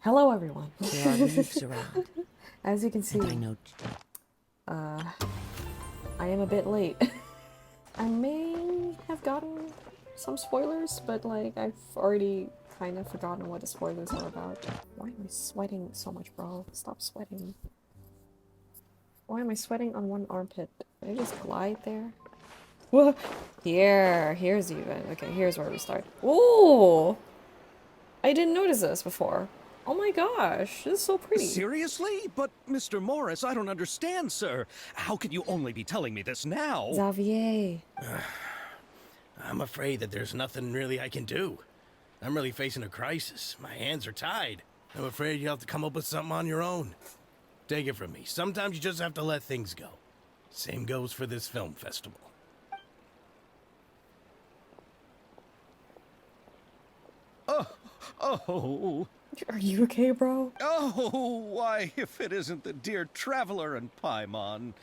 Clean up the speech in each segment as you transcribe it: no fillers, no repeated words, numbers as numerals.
Hello, everyone. There are leaves around, As you can see, and I know. I am a bit late. I may have gotten some spoilers, but like I've already kind of forgotten what the spoilers are about. Why am I sweating so much, bro? Stop sweating. Why am I sweating on one armpit? Did I just glide there? What? Here's the event. Okay, here's where we start. Ooh! I didn't notice this before. Oh my gosh, this is so pretty. Seriously? But, Mr. Morris, I don't understand, sir. How can you only be telling me this now? Xavier. I'm afraid that there's nothing really I can do. I'm really facing a crisis. My hands are tied. I'm afraid you'll have to come up with something on your own. Take it from me. Sometimes you just have to let things go. Same goes for this film festival. Oh, Are you okay, bro? why, if it isn't the dear traveler and Paimon.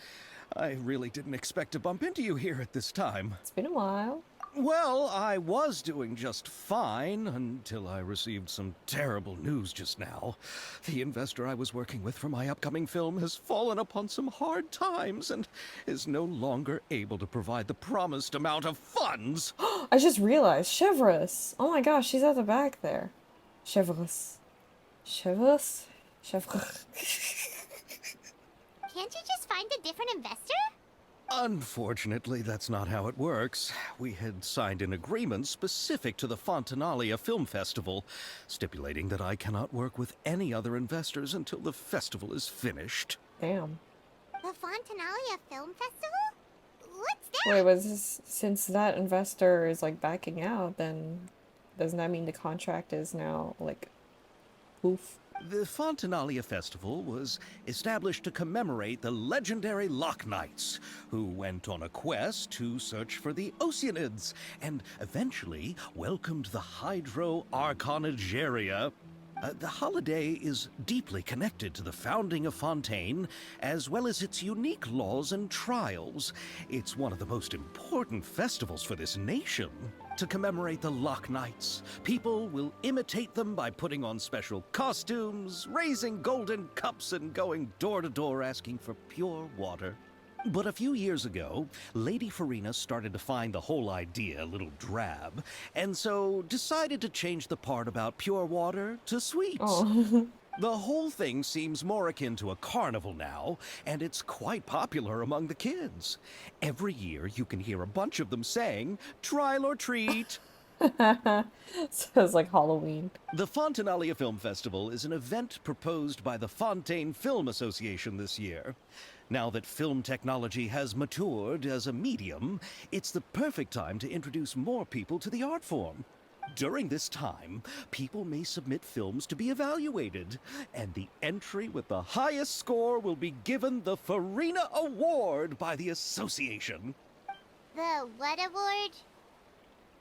I really didn't expect to bump into you here at this time. It's been a while. Well, I was doing just fine until I received some terrible news just now. The investor I was working with for my upcoming film has fallen upon some hard times and is no longer able to provide the promised amount of funds. I just realized, Chevreuse. Oh my gosh, she's at the back there. Chevreuse. Chevreuse? Chevreuse. Can't you just find a different investor? Unfortunately, that's not how it works. We had signed an agreement specific to the Fontanalia Film Festival, stipulating that I cannot work with any other investors until the festival is finished. Damn. The Fontanalia Film Festival? What's that? Wait, was this, since that investor is like backing out, then doesn't that mean the contract is now like poof? The Fontanalia Festival was established to commemorate the legendary Loch Knights, who went on a quest to search for the Oceanids, and eventually welcomed the Hydro Arconageria. The holiday is deeply connected to the founding of Fontaine, as well as its unique laws and trials. It's one of the most important festivals for this nation. To commemorate the Loch Knights, people will imitate them by putting on special costumes, raising golden cups, and going door to door asking for pure water. But a few years ago, Lady Farina started to find the whole idea a little drab, and so decided to change the part about pure water to sweets. Oh. The whole thing seems more akin to a carnival now, and it's quite popular among the kids. Every year you can hear a bunch of them saying, "Trial or treat." So it's like Halloween. The Fontanalia Film Festival is an event proposed by the Fontaine Film Association this year. Now that film technology has matured as a medium, it's the perfect time to introduce more people to the art form. During this time, people may submit films to be evaluated, and the entry with the highest score will be given the Farina Award by the association. The what award?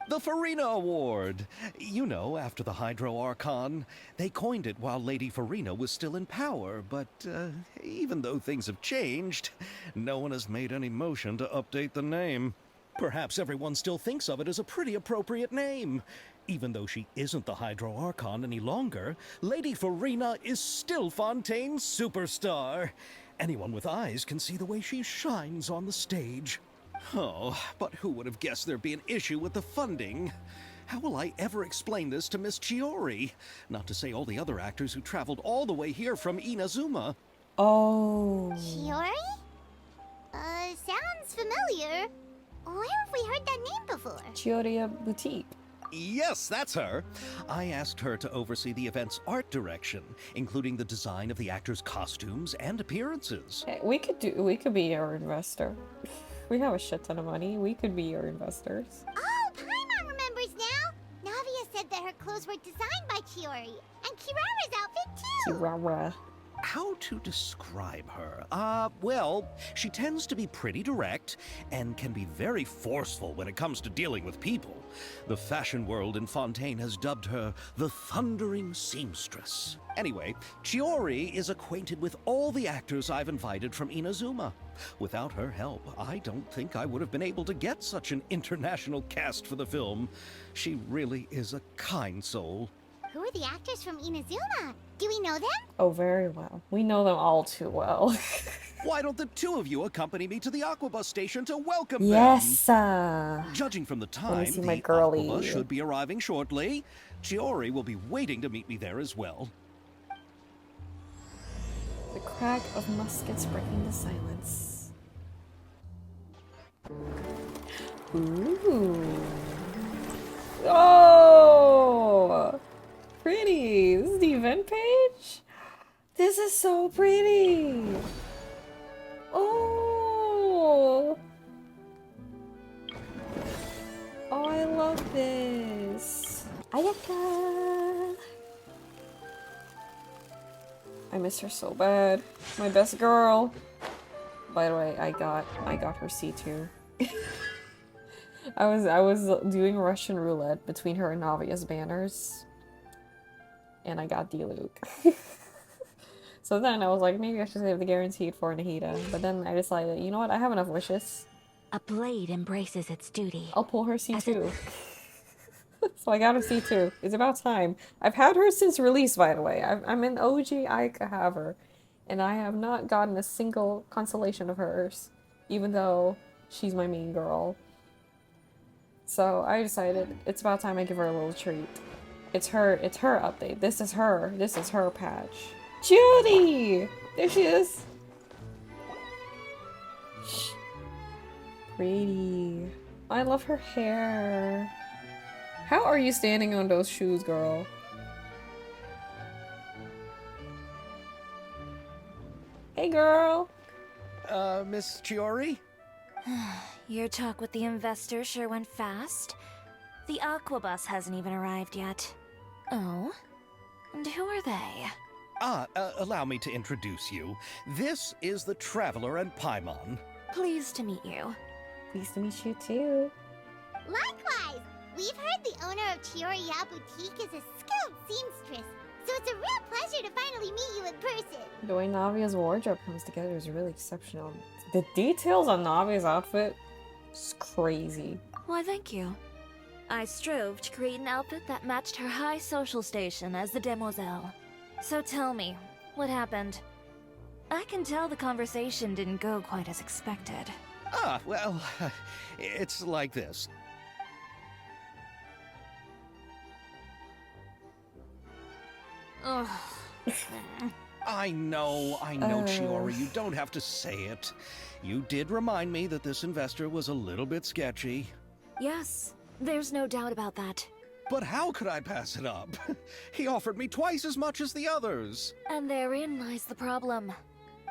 The Farina Award. You know, after the Hydro Archon. They coined it while Lady Farina was still in power, but even though things have changed, no one has made any motion to update the name. Perhaps everyone still thinks of it as a pretty appropriate name. Even though she isn't the Hydro Archon any longer, Lady Farina is still Fontaine's superstar. Anyone with eyes can see the way she shines on the stage. Oh, but who would have guessed there'd be an issue with the funding? How will I ever explain this to Miss Chiori? Not to say all the other actors who traveled all the way here from Inazuma. Oh. Chiori? Sounds familiar. Where have we heard that name before? Chioria Boutique. Yes, that's her. I asked her to oversee the event's art direction, including the design of the actors' costumes and appearances. Hey, we could be your investor. We have a shit ton of money. We could be your investors. Oh, Paimon remembers now. Navia said that her clothes were designed by Chiori, and Kirara's outfit too. Kirara. How to describe her? Well, she tends to be pretty direct and can be very forceful when it comes to dealing with people. The fashion world in Fontaine has dubbed her the Thundering Seamstress. Anyway, Chiori is acquainted with all the actors I've invited from Inazuma. Without her help, I don't think I would have been able to get such an international cast for the film. She really is a kind soul. Who are the actors from Inazuma? Do we know them? Oh, very well. We know them all too well. Why don't the two of you accompany me to the Aquabus station to welcome Yes! them? Judging from the Let me time, see the my girly. Aquabus should be arriving shortly. Chiori will be waiting to meet me there as well. The crack of muskets breaking the silence. Ooh. Oh! Pretty! This is the event page? This is so pretty! Oh! Oh, I love this! Ayaka! I miss her so bad. My best girl. By the way, I got her C2. I was doing Russian roulette between her and Navia's banners. And I got D-Luke. So then I was like, maybe I should save the guaranteed for Nahida. But then I decided, you know what, I have enough wishes. A blade embraces its duty. I'll pull her C2. So I got her C2. It's about time. I've had her since release, by the way. I'm an OG Aika haver. And I have not gotten a single consolation of hers. Even though she's my main girl. So I decided it's about time I give her a little treat. It's her update. This is her patch. Judy! There she is! Pretty. I love her hair. How are you standing on those shoes, girl? Hey, girl! Miss Chiori? Your talk with the investor sure went fast. The Aquabus hasn't even arrived yet. Oh? And who are they? Allow me to introduce you. This is the Traveler and Paimon. Pleased to meet you. Pleased to meet you, too. Likewise! We've heard the owner of Chioriya Boutique is a skilled seamstress, so it's a real pleasure to finally meet you in person. The way Navia's wardrobe comes together is really exceptional. The details on Navia's outfit is crazy. Why, thank you. I strove to create an outfit that matched her high social station as the demoiselle. So tell me, what happened? I can tell the conversation didn't go quite as expected. Well, it's like this. Ugh. I know, Chiori, you don't have to say it. You did remind me that this investor was a little bit sketchy. Yes, there's no doubt about that. But how could I pass it up? He offered me twice as much as the others. And therein lies the problem.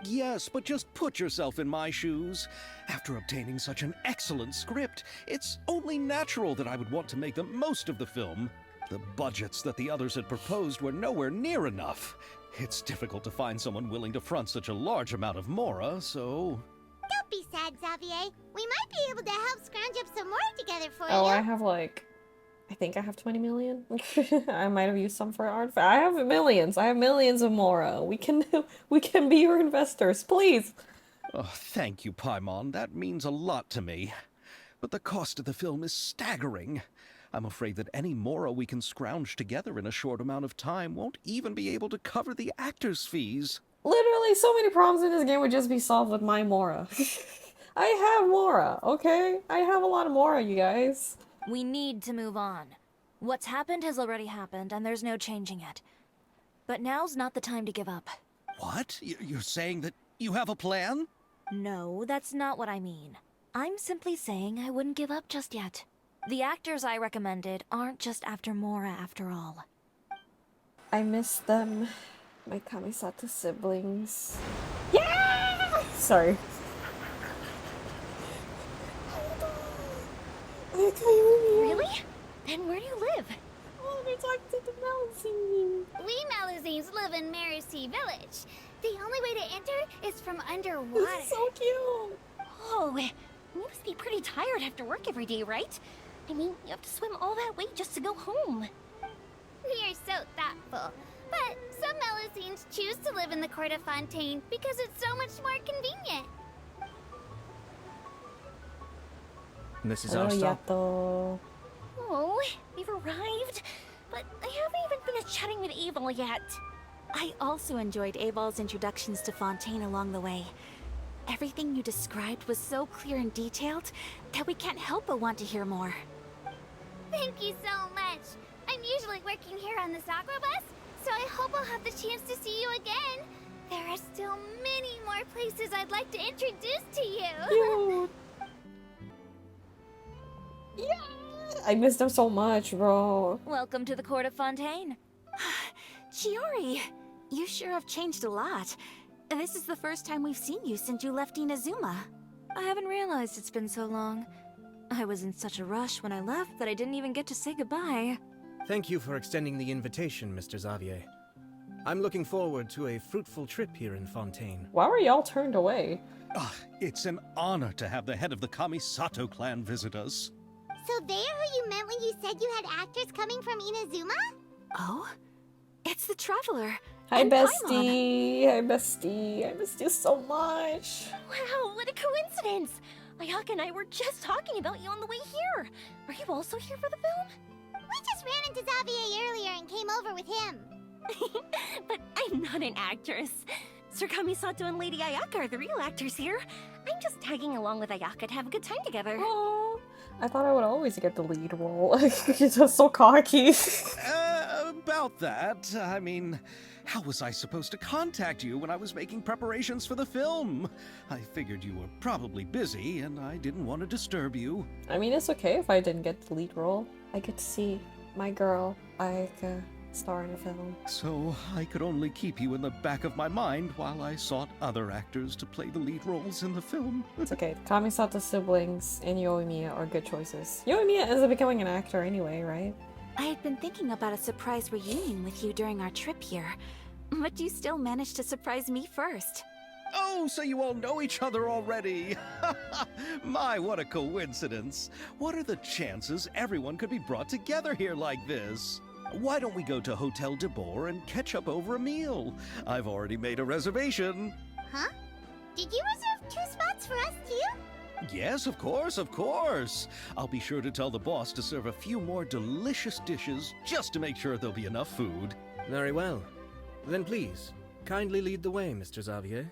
Yes, but just put yourself in my shoes. After obtaining such an excellent script, it's only natural that I would want to make the most of the film. The budgets that the others had proposed were nowhere near enough. It's difficult to find someone willing to front such a large amount of mora, so... Don't be sad, Xavier. We might be able to help scrounge up some more together for you. Oh, I have like... I think I have 20 million. I might have used some for art. I have millions. I have millions of mora. We can be your investors, please. Oh, thank you, Paimon. That means a lot to me. But the cost of the film is staggering. I'm afraid that any mora we can scrounge together in a short amount of time won't even be able to cover the actors' fees. Literally, so many problems in this game would just be solved with my mora. I have mora, okay? I have a lot of mora, you guys. We need to move on. What's happened has already happened, and there's no changing it. But now's not the time to give up. What? You're saying that you have a plan? No, that's not what I mean. I'm simply saying I wouldn't give up just yet. The actors I recommended aren't just after Mora after all. I miss them. My Kamisato siblings. Yeah! Sorry. Really? Then where do you live? Oh, they're talking to the Melazine. We Malazines live in Mercy Village. The only way to enter is from underwater. This is so cute. Oh, you must be pretty tired after work every day, right? I mean, you have to swim all that way just to go home. We are so thoughtful. But some Melazines choose to live in the Court of Fontaine because it's so much more convenient. This is our stop. Yato. Oh, we've arrived. but I haven't even finished chatting with Abel yet. I also enjoyed Aval's introductions to Fontaine along the way. Everything you described was so clear and detailed that we can't help but want to hear more. Thank you so much. I'm usually working here on the Sakura bus, so I hope I'll have the chance to see you again. There are still many more places I'd like to introduce to you. Cute. Yeah, I missed them so much, bro. Welcome to the court of Fontaine. Chiori, you sure have changed a lot. This is the first time we've seen you since you left Inazuma. I haven't realized it's been so long. I was in such a rush when I left that I didn't even get to say goodbye. Thank you for extending the invitation, Mr. Xavier. I'm looking forward to a fruitful trip here in Fontaine. Why were y'all turned away? It's an honor to have the head of the Kamisato clan visit us. So they're who you meant when you said you had actors coming from Inazuma? Oh? It's the Traveler. Hi, and Paimon. bestie. Hi, bestie. I missed you so much. Wow, what a coincidence! Ayaka and I were just talking about you on the way here. Are you also here for the film? We just ran into Xavier earlier and came over with him. But I'm not an actress. Sir Kamisato and Lady Ayaka are the real actors here. I'm just tagging along with Ayaka to have a good time together. Oh, I thought I would always get the lead role. You're just so cocky. About that, I mean, how was I supposed to contact you when I was making preparations for the film? I figured you were probably busy, and I didn't want to disturb you. I mean, it's okay if I didn't get the lead role. I get to see my girl, Ayaka, star in a film. So I could only keep you in the back of my mind while I sought other actors to play the lead roles in the film. It's okay. Kamisato siblings and Yoimiya are good choices. Yoimiya ends up becoming an actor anyway, right? I had been thinking about a surprise reunion with you during our trip here, but you still managed to surprise me first. Oh, so you all know each other already! My, what a coincidence! What are the chances everyone could be brought together here like this? Why don't we go to Hotel de Boer and catch up over a meal? I've already made a reservation. Huh? Did you reserve 2 spots for us too? Yes, of course, of course. I'll be sure to tell the boss to serve a few more delicious dishes just to make sure there'll be enough food. Very well. Then please, kindly lead the way, Mr. Xavier.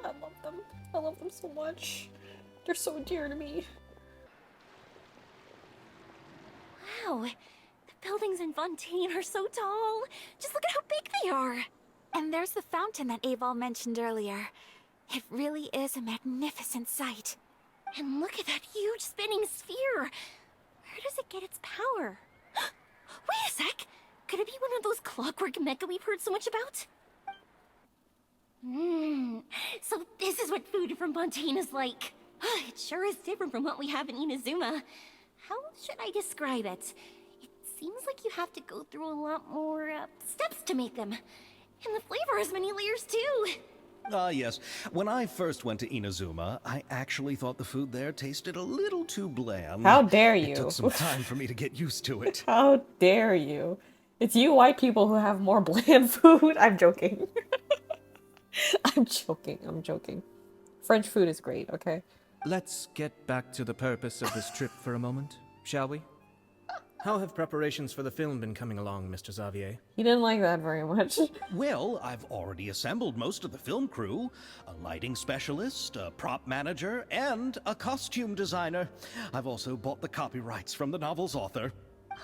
I love them. I love them so much. They're so dear to me. Wow, the buildings in Fontaine are so tall. Just look at how big they are. And there's the fountain that Aval mentioned earlier. It really is a magnificent sight. And look at that huge spinning sphere. Where does it get its power? Wait a sec! Could it be one of those clockwork mecha we've heard so much about? So this is what food from Fontaine is like. It sure is different from what we have in Inazuma. How should I describe it? It seems like you have to go through a lot more steps to make them. And the flavor has many layers too. Ah, yes. When I first went to Inazuma, I actually thought the food there tasted a little too bland. How dare you? It took some time for me to get used to it. How dare you? It's you white people who have more bland food. I'm joking. I'm joking. I'm joking. French food is great, okay? Let's get back to the purpose of this trip for a moment, shall we? How have preparations for the film been coming along, Mr. Xavier? He didn't like that very much. Well, I've already assembled most of the film crew. A lighting specialist, a prop manager, and a costume designer. I've also bought the copyrights from the novel's author.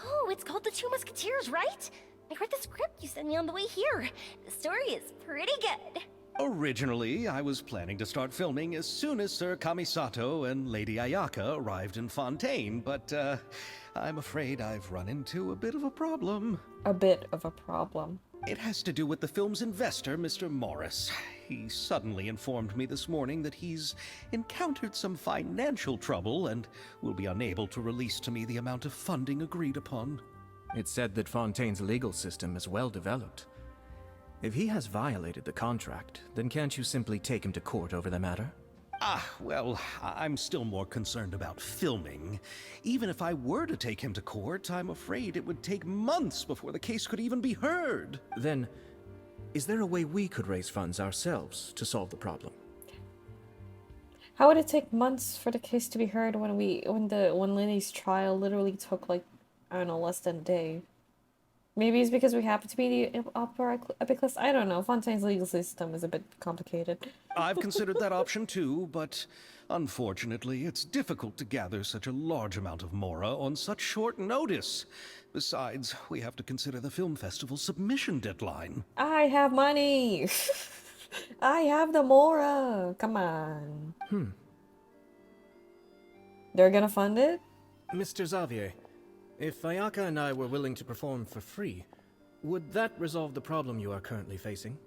Oh, it's called The Two Musketeers, right? I read the script you sent me on the way here. The story is pretty good. Originally, I was planning to start filming as soon as Sir Kamisato and Lady Ayaka arrived in Fontaine, but I'm afraid I've run into a bit of a problem. A bit of a problem. It has to do with the film's investor, Mr. Morris. He suddenly informed me this morning that he's encountered some financial trouble and will be unable to release to me the amount of funding agreed upon. It's said that Fontaine's legal system is well developed. If he has violated the contract, then can't you simply take him to court over the matter? Well, I'm still more concerned about filming. Even if I were to take him to court, I'm afraid it would take months before the case could even be heard. Then, is there a way we could raise funds ourselves to solve the problem? How would it take months for the case to be heard when Linny's trial literally took like, I don't know, less than a day. Maybe it's because we happen to be the upper epiclist. I don't know. Fontaine's legal system is a bit complicated. I've considered that option too, but unfortunately, it's difficult to gather such a large amount of Mora on such short notice. Besides, we have to consider the film festival submission deadline. I have money! I have the Mora! Come on. They're gonna fund it? Mr. Xavier, if Ayaka and I were willing to perform for free, would that resolve the problem you are currently facing?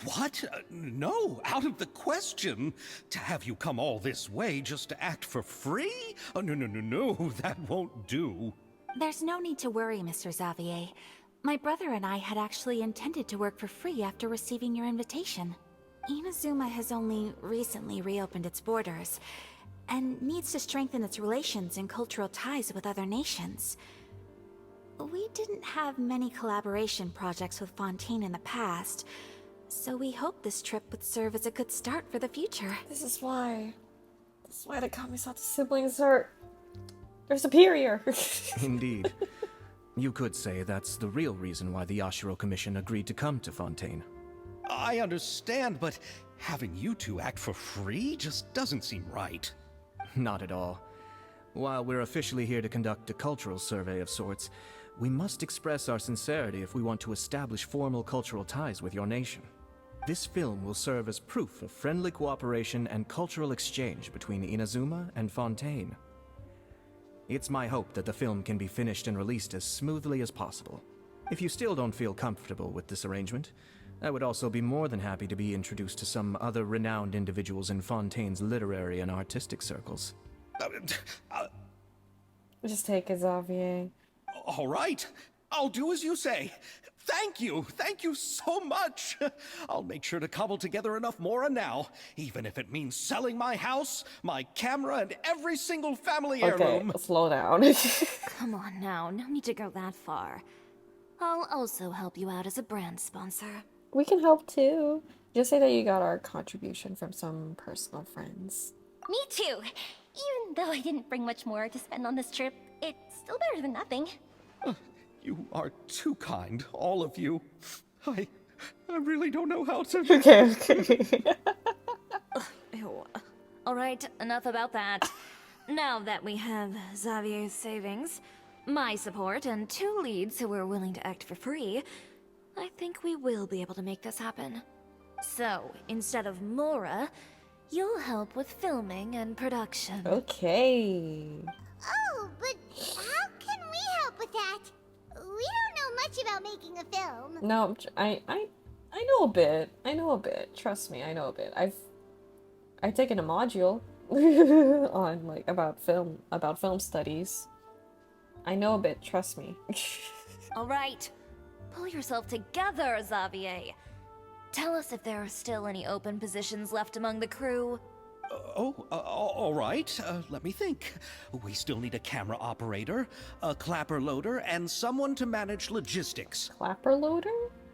What? No, out of the question. To have you come all this way just to act for free? Oh, no, that won't do. There's no need to worry, Mr. Xavier. My brother and I had actually intended to work for free after receiving your invitation. Inazuma has only recently reopened its borders, and needs to strengthen its relations and cultural ties with other nations. We didn't have many collaboration projects with Fontaine in the past, so we hoped this trip would serve as a good start for the future. This is why the Kamisata siblings are... they're superior. Indeed. You could say that's the real reason why the Yashiro Commission agreed to come to Fontaine. I understand, but having you two act for free just doesn't seem right. Not at all. While we're officially here to conduct a cultural survey of sorts, we must express our sincerity if we want to establish formal cultural ties with your nation. This film will serve as proof of friendly cooperation and cultural exchange between Inazuma and Fontaine. It's my hope that the film can be finished and released as smoothly as possible. If you still don't feel comfortable with this arrangement, I would also be more than happy to be introduced to some other renowned individuals in Fontaine's literary and artistic circles. Just take it, Xavier. All right, I'll do as you say. Thank you so much. I'll make sure to cobble together enough Mora now, even if it means selling my house, my camera, and every single family heirloom. Okay, slow down. Come on now, no need to go that far. I'll also help you out as a brand sponsor. We can help too. Just say that you got our contribution from some personal friends. Me too. Even though I didn't bring much more to spend on this trip, it's still better than nothing. You are too kind, all of you. I really don't know how to... Okay. Ew. Alright, enough about that. Now that we have Xavier's savings, my support, and 2 leads who are willing to act for free, I think we will be able to make this happen. So, instead of Mora, you'll help with filming and production. Okay. Oh, but how can we help with that? We don't know much about making a film. No, I know a bit. I know a bit. Trust me, I know a bit. I've taken a module on like about film studies. I know a bit, trust me. Alright, pull yourself together, Xavier. Tell us if there are still any open positions left among the crew. All right. Let me think. We still need a camera operator, a clapper loader, and someone to manage logistics. Clapper loader?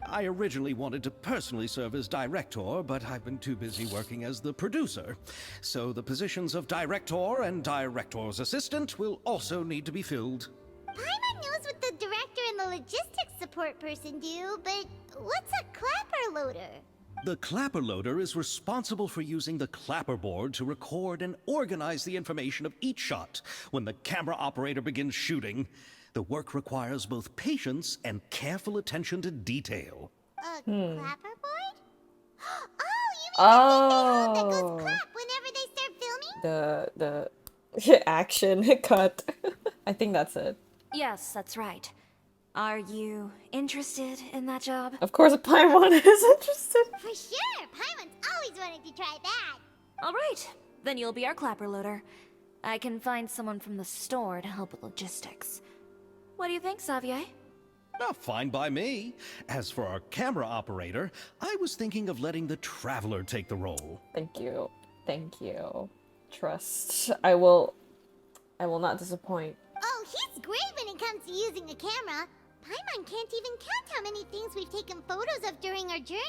I originally wanted to personally serve as director, but I've been too busy working as the producer. So the positions of director and director's assistant will also need to be filled. Paimon knows what the director and the logistics support person do, but what's a clapper loader? The clapper loader is responsible for using the clapper board to record and organize the information of each shot when the camera operator begins shooting. The work requires both patience and careful attention to detail. A clapper board? Oh, you mean the thing that goes clap whenever they start filming? The action cut. I think that's it. Yes, that's right. Are you interested in that job? Of course, Paimon is interested. For sure! Paimon's always wanted to try that. Alright, then you'll be our clapper loader. I can find someone from the store to help with logistics. What do you think, Xavier? Fine by me. As for our camera operator, I was thinking of letting the Traveler take the role. Thank you. Thank you. Trust. I will not disappoint. Oh, he's great when it comes to using a camera. Paimon can't even count how many things we've taken photos of during our journey.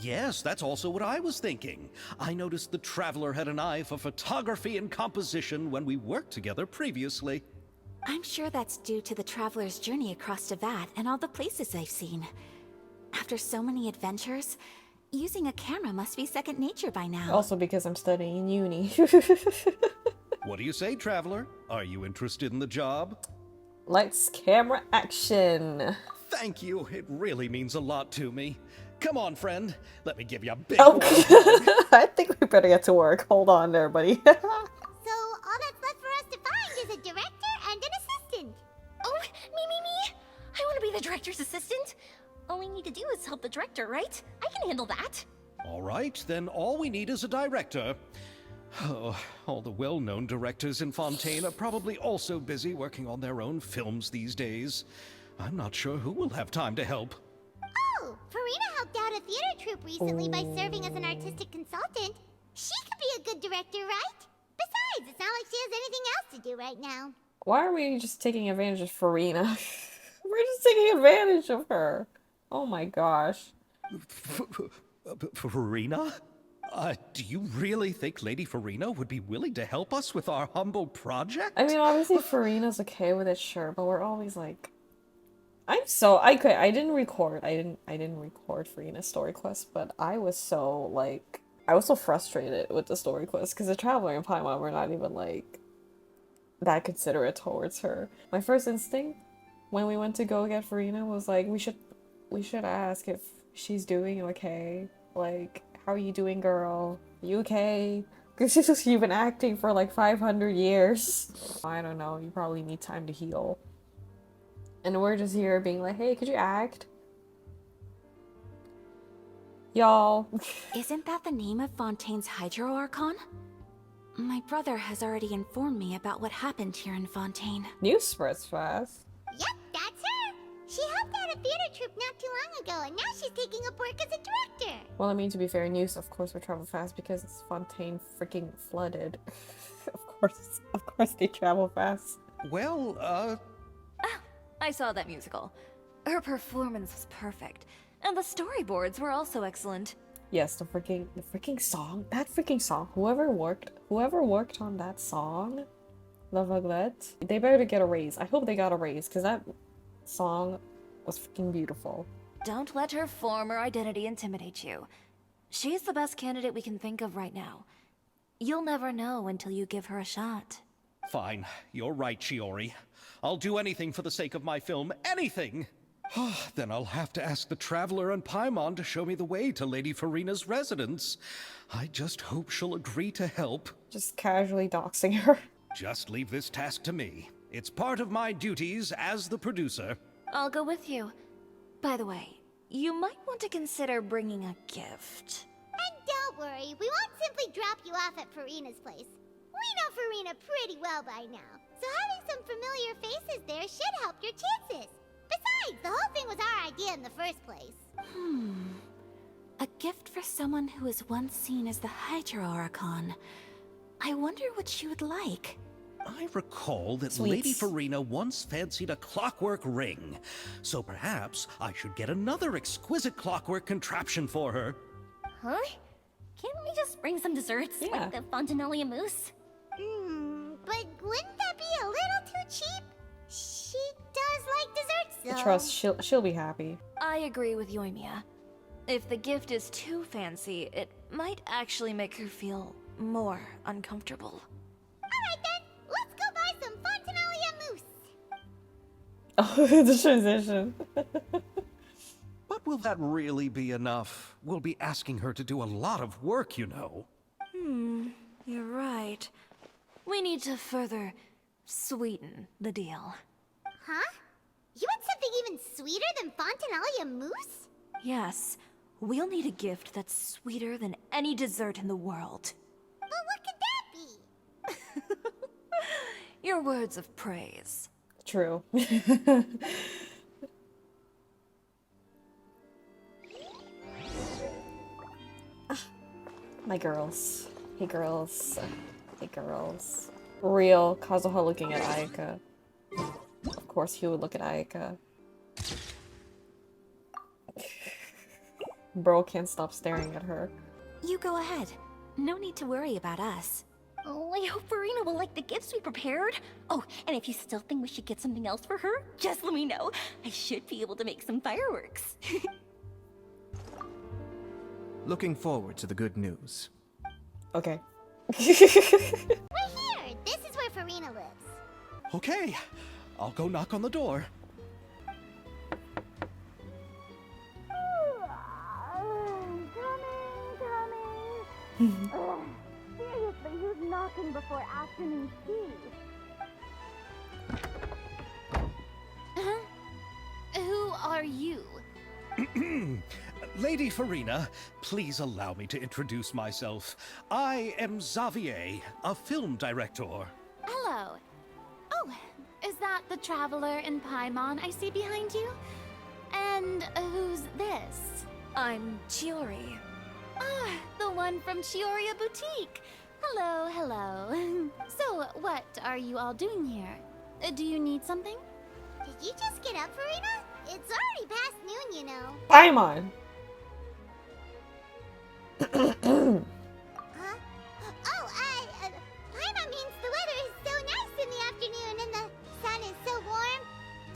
Yes, that's also what I was thinking. I noticed the Traveler had an eye for photography and composition when we worked together previously. I'm sure that's due to the traveler's journey across Devat and all the places they've seen. After so many adventures, using a camera must be second nature by now. Also because I'm studying in uni. What do you say, traveler? Are you interested in the job? Lights, camera, action. Thank you. It really means a lot to me. Come on, friend. Let me give you a big Oh, warm hug. I think we better get to work. Hold on there, buddy. So all that's left for us to find is a director and an assistant. Oh, me! I want to be the director's assistant. All we need to do is help the director, right? I can handle that. All right, then all we need is a director. Oh, all the well-known directors in Fontaine are probably also busy working on their own films these days. I'm not sure who will have time to help. Oh, Farina helped out a theater troupe recently by serving as an artistic consultant. She could be a good director, right? Besides, it's not like she has anything else to do right now. Why are we just taking advantage of Farina? We're just taking advantage of her. Oh my gosh. Farina? Do you really think Lady Farina would be willing to help us with our humble project? I mean, obviously Farina's okay with it, sure, but we're always like, I didn't record Farina's story quest, but I was so frustrated with the story quest because the Traveler and Paimon were not even like that considerate towards her. My first instinct when we went to go get Farina was like, we should ask if she's doing okay. Like, how are you doing, girl? You okay? Because you've been acting for like 500 years. I don't know, you probably need time to heal. And we're just here being like, hey, could you act? Y'all. Isn't that the name of Fontaine's Hydro Archon? My brother has already informed me about what happened here in Fontaine. News spreads fast. Yep, that's her. She helped out a theater troupe not too long ago, and now she's taking up work as a director. Well, I mean, to be fair, news, of course, would travel fast because it's Fontaine freaking flooded. Of course they travel fast. Well, I saw that musical. Her performance was perfect, and the storyboards were also excellent. Yes, the freaking song. That freaking song. Whoever worked on that song, La Vaglette, they better get a raise. I hope they got a raise, because that song was freaking beautiful. Don't let her former identity intimidate you. She's the best candidate we can think of right now. You'll never know until you give her a shot. fine. You're right, Shiori. I'll do anything for the sake of my film. Anything! Then I'll have to ask the Traveler and Paimon to show me the way to Lady Farina's residence. I just hope she'll agree to help. Just casually doxing her. Just leave this task to me. It's part of my duties as the producer. I'll go with you. By the way, you might want to consider bringing a gift. And don't worry, we won't simply drop you off at Farina's place. We know Farina pretty well by now, so having some familiar faces there should help your chances. Besides, the whole thing was our idea in the first place. A gift for someone who was once seen as the Hydro Archon. I wonder what she would like. I recall that Sweets. Lady Farina once fancied a clockwork ring, so perhaps I should get another exquisite clockwork contraption for her. Huh? Can't we just bring some desserts? Yeah. Like the Fontanalia mousse? But wouldn't that be a little too cheap? She does like desserts, though. Trust, she'll be happy. I agree with Yoimiya. If the gift is too fancy, it might actually make her feel more uncomfortable. Alright then, let's go buy some Fontanalia mousse. Oh, the transition. But will that really be enough? We'll be asking her to do a lot of work, you know. You're right. We need to further sweeten the deal. Huh? You want something even sweeter than Fontanalia mousse? Yes, we'll need a gift that's sweeter than any dessert in the world. But what could that be? Your words of praise. True. My girls. Hey girls. Hey girls. Real Kazuha looking at Ayaka. Of course he would look at Ayaka. Bro can't stop staring at her. You go ahead. No need to worry about us. Oh, I hope Farina will like the gifts we prepared. Oh, and if you still think we should get something else for her, just let me know. I should be able to make some fireworks. Looking forward to the good news. Okay. We're here! This is where Farina lives. Okay, I'll go knock on the door. Coming. Seriously, who's knocking before afternoon tea? Who are you? Lady Farina, please allow me to introduce myself. I am Xavier, a film director. Hello. Oh, is that the traveler in Paimon I see behind you? And who's this? I'm Chiori. Ah, the one from Chioria Boutique. Hello, hello. So, what are you all doing here? Do you need something? Did you just get up, Farina? It's already past noon, you know. Paimon! Huh? Oh, Paimon means the weather is so nice in the afternoon and the sun is so warm.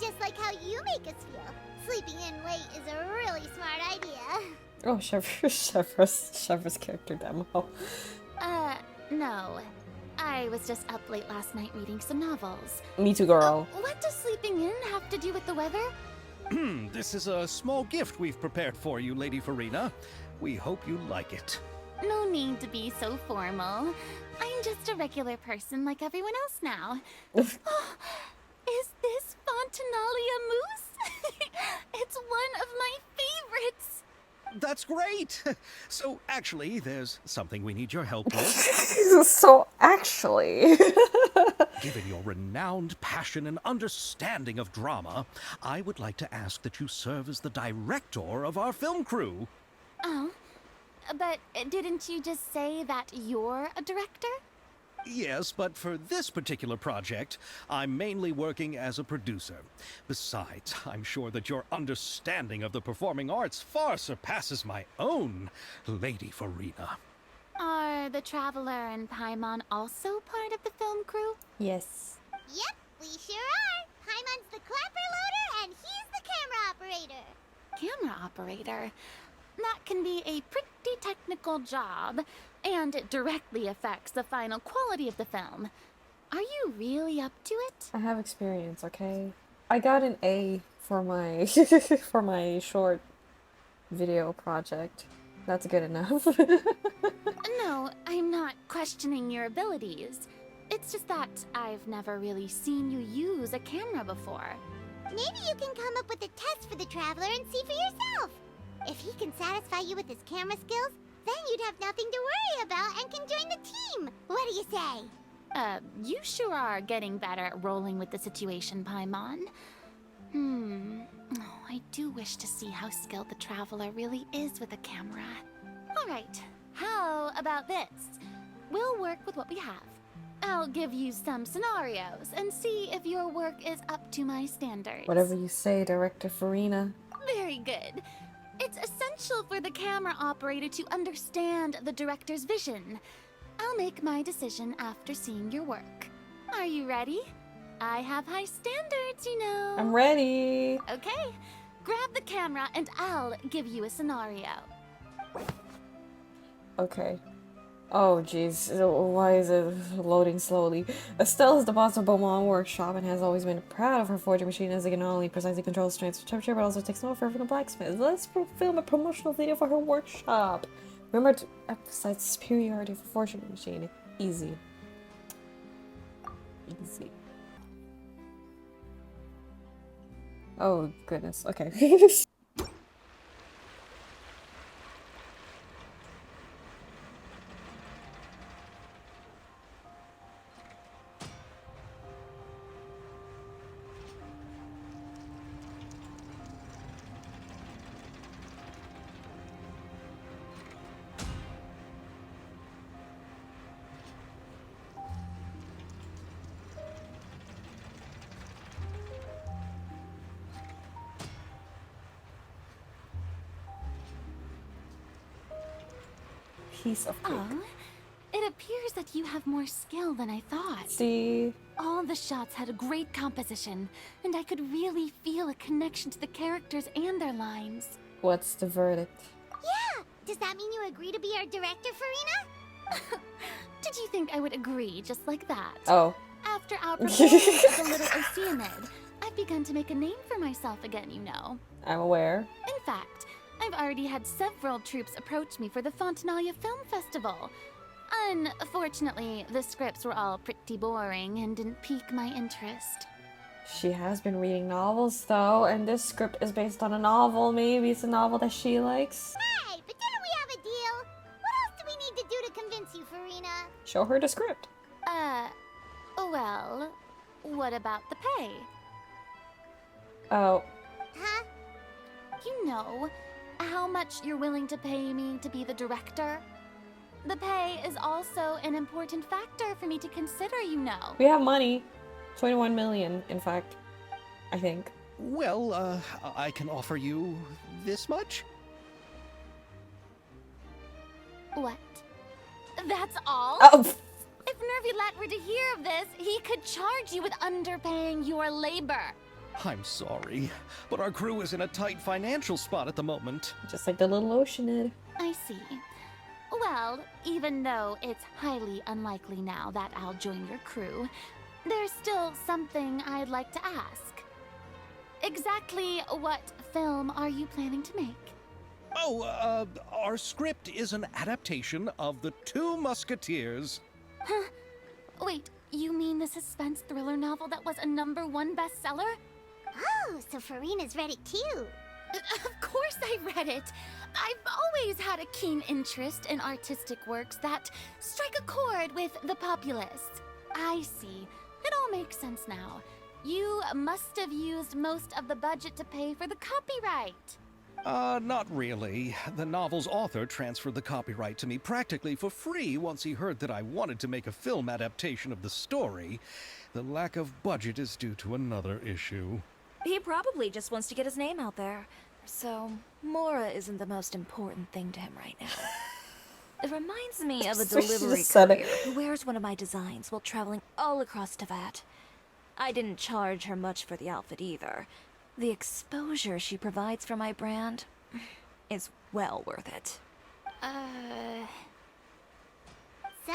Just like how you make us feel. Sleeping in late is a really smart idea. Oh, Chevra's character demo. No. I was just up late last night reading some novels. Me too, girl. What does sleeping in have to do with the weather? This is a small gift we've prepared for you, Lady Farina. We hope you like it. No need to be so formal. I'm just a regular person like everyone else now. Oh, is this Fontinalia mousse? It's one of my favorites. That's great! So, actually, there's something we need your help with. So, actually... Given your renowned passion and understanding of drama, I would like to ask that you serve as the director of our film crew. Oh, but didn't you just say that you're a director? Yes, but for this particular project, I'm mainly working as a producer. Besides, I'm sure that your understanding of the performing arts far surpasses my own, Lady Farina. Are the Traveler and Paimon also part of the film crew? Yes. Yep, we sure are. Paimon's the clapper loader and he's the camera operator. Camera operator? That can be a pretty technical job, and it directly affects the final quality of the film. Are you really up to it? I have experience, okay? I got an A for my for my short video project. That's good enough. No, I'm not questioning your abilities. It's just that I've never really seen you use a camera before. Maybe you can come up with a test for the Traveler and see for yourself. If he can satisfy you with his camera skills, then you'd have nothing to worry about and can join the team. What do you say? You sure are getting better at rolling with the situation, Paimon. Oh, I do wish to see how skilled the Traveler really is with a camera. Alright, how about this? We'll work with what we have. I'll give you some scenarios and see if your work is up to my standards. Whatever you say, Director Farina. Very good. It's essential for the camera operator to understand the director's vision. I'll make my decision after seeing your work. Are you ready? I have high standards, you know. I'm ready. Okay, grab the camera and I'll give you a scenario. Okay. Oh, jeez. Why is it loading slowly? Estelle is the boss of Beaumont Workshop and has always been proud of her forging machine as it can not only precisely control strength of temperature, but also takes no effort from the blacksmith. Let's film a promotional video for her workshop. Remember to emphasize the superiority of the forging machine. Easy. Easy. Oh, goodness. Okay. Piece of cake. Aw, it appears that you have more skill than I thought. See? All the shots had a great composition, and I could really feel a connection to the characters and their lines. What's the verdict? Yeah! Does that mean you agree to be our director, Farina? Did you think I would agree just like that? Oh. After our performance of the Little Oceanid, I've begun to make a name for myself again, you know. I'm aware. In fact, I've already had several troops approach me for the Fontanalia Film Festival. Unfortunately, the scripts were all pretty boring and didn't pique my interest. She has been reading novels, though, and this script is based on a novel. Maybe it's a novel that she likes. Hey, but didn't we have a deal? What else do we need to do to convince you, Farina? Show her the script. Well, what about the pay? Oh. Huh? You know, how much you're willing to pay me to be the director? The pay is also an important factor for me to consider, you know. We have money. 21 million, in fact. I think. Well, I can offer you this much? What? That's all? Oh! If Nervylat were to hear of this, he could charge you with underpaying your labor. I'm sorry, but our crew is in a tight financial spot at the moment. Just like the Little Oceanid. I see. Well, even though it's highly unlikely now that I'll join your crew, there's still something I'd like to ask. Exactly what film are you planning to make? Oh, our script is an adaptation of The Two Musketeers. Huh? Wait, you mean the suspense thriller novel that was a #1 bestseller? Oh, so Farina's read it too. Of course I read it. I've always had a keen interest in artistic works that strike a chord with the populace. I see. It all makes sense now. You must have used most of the budget to pay for the copyright. Not really. The novel's author transferred the copyright to me practically for free once he heard that I wanted to make a film adaptation of the story. The lack of budget is due to another issue. He probably just wants to get his name out there. So, Mora isn't the most important thing to him right now. It reminds me of a So she delivery just said it. courier who wears one of my designs while traveling all across Teyvat. I didn't charge her much for the outfit either. The exposure she provides for my brand is well worth it. So,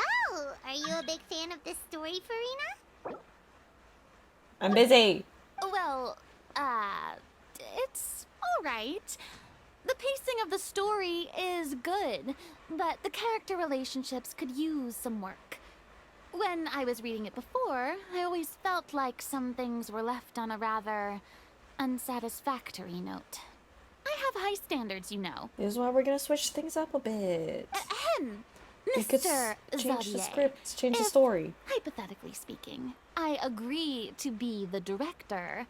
are you a big fan of this story, Farina? I'm busy. Well, it's alright. The pacing of the story is good, but the character relationships could use some work. When I was reading it before, I always felt like some things were left on a rather unsatisfactory note. I have high standards, you know. This is why we're gonna switch things up a bit. Ahem. We could Mr. change the Xavier, script, change the if, story. hypothetically speaking, I agree to be the director.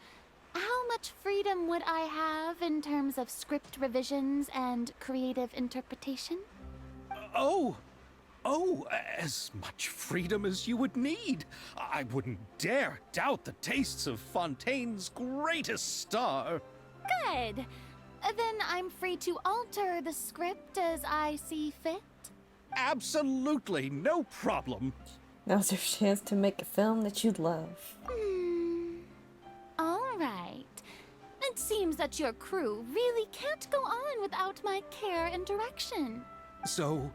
How much freedom would I have in terms of script revisions and creative interpretation? Oh, as much freedom as you would need. I wouldn't dare doubt the tastes of Fontaine's greatest star. Good. Then I'm free to alter the script as I see fit. Absolutely, no problem. Now's your chance to make a film that you'd love. All right. It seems that your crew really can't go on without my care and direction. So,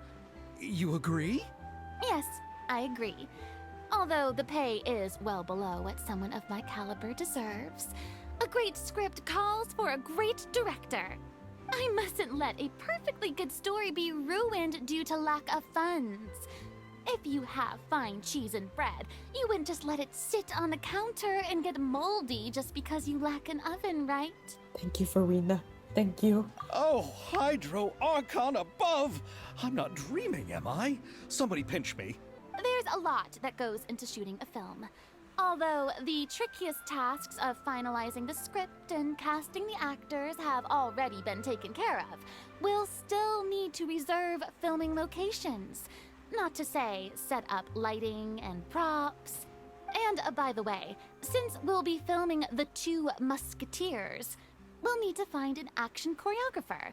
you agree? Yes, I agree. Although the pay is well below what someone of my caliber deserves. A great script calls for a great director. I mustn't let a perfectly good story be ruined due to lack of funds. If you have fine cheese and bread, you wouldn't just let it sit on the counter and get moldy just because you lack an oven, right? Thank you, Farina. Thank you. Oh, Hydro Archon above! I'm not dreaming, am I? Somebody pinch me. There's a lot that goes into shooting a film. Although the trickiest tasks of finalizing the script and casting the actors have already been taken care of, we'll still need to reserve filming locations. Not to say set up lighting and props. And by the way, since we'll be filming The Two Musketeers, we'll need to find an action choreographer.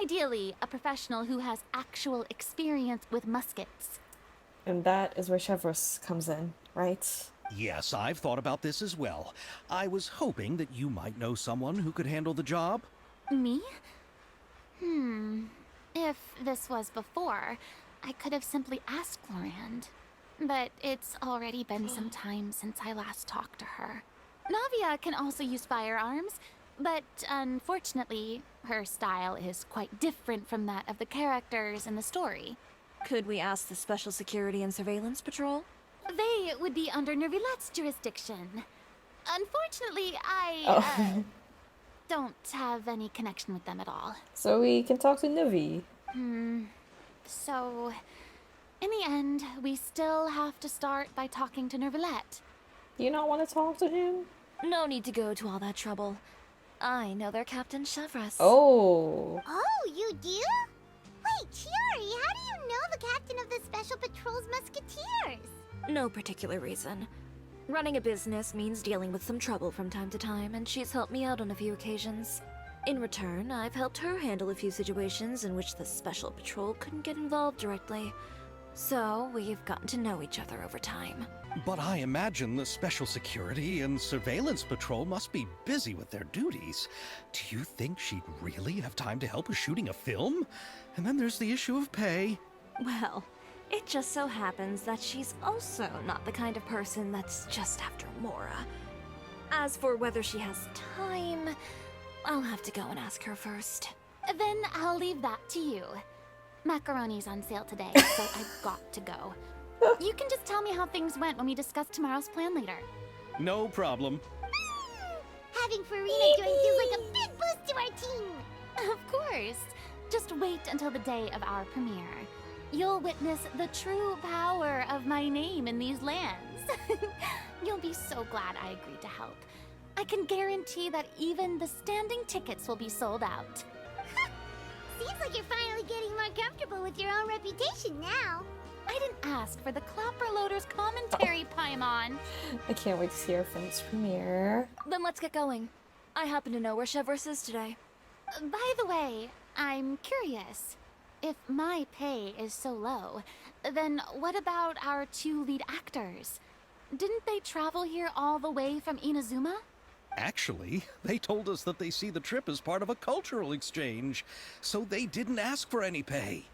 Ideally, a professional who has actual experience with muskets. And that is where Chevros comes in, right? Yes, I've thought about this as well. I was hoping that you might know someone who could handle the job. Me? If this was before, I could have simply asked Lorand. But it's already been some time since I last talked to her. Navia can also use firearms, but unfortunately, her style is quite different from that of the characters in the story. Could we ask the Special Security and Surveillance Patrol? They would be under Nervilette's jurisdiction. Unfortunately, I don't have any connection with them at all. So we can talk to Nivi. So, in the end, we still have to start by talking to Nervilette. Do you not want to talk to him? No need to go to all that trouble. I know their Captain Chevros. Oh. Oh, you do? Wait, Chiori, how do you know the captain of the Special Patrol's Musketeers? No particular reason. Running a business means dealing with some trouble from time to time, and she's helped me out on a few occasions. In return, I've helped her handle a few situations in which the Special Patrol couldn't get involved directly. So, we've gotten to know each other over time. But I imagine the Special Security and Surveillance Patrol must be busy with their duties. Do you think she'd really have time to help with shooting a film? And then there's the issue of pay. Well, it just so happens that she's also not the kind of person that's just after Mora. As for whether she has time, I'll have to go and ask her first. Then I'll leave that to you. Macaroni's on sale today, so I've got to go. You can just tell me how things went when we discuss tomorrow's plan later. No problem. Having Farina join feels like a big boost to our team. Of course. Just wait until the day of our premiere. You'll witness the true power of my name in these lands. You'll be so glad I agreed to help. I can guarantee that even the standing tickets will be sold out. Seems like you're finally getting more comfortable with your own reputation now. I didn't ask for the Clapper Loader's commentary, Paimon. I can't wait to see our film's premiere. Then let's get going. I happen to know where Chevros is today. By the way, I'm curious. If my pay is so low, then what about our two lead actors? Didn't they travel here all the way from Inazuma? Actually, they told us that they see the trip as part of a cultural exchange, so they didn't ask for any pay.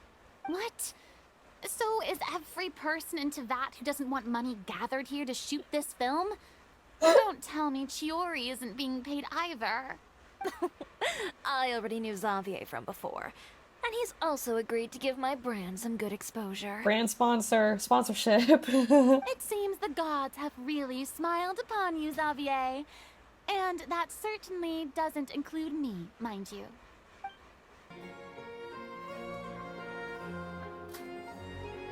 What? So is every person in Tevat who doesn't want money gathered here to shoot this film? Don't tell me Chiori isn't being paid either. I already knew Xavier from before, and he's also agreed to give my brand some good exposure. Brand sponsorship. It seems the gods have really smiled upon you, Xavier. And that certainly doesn't include me, mind you.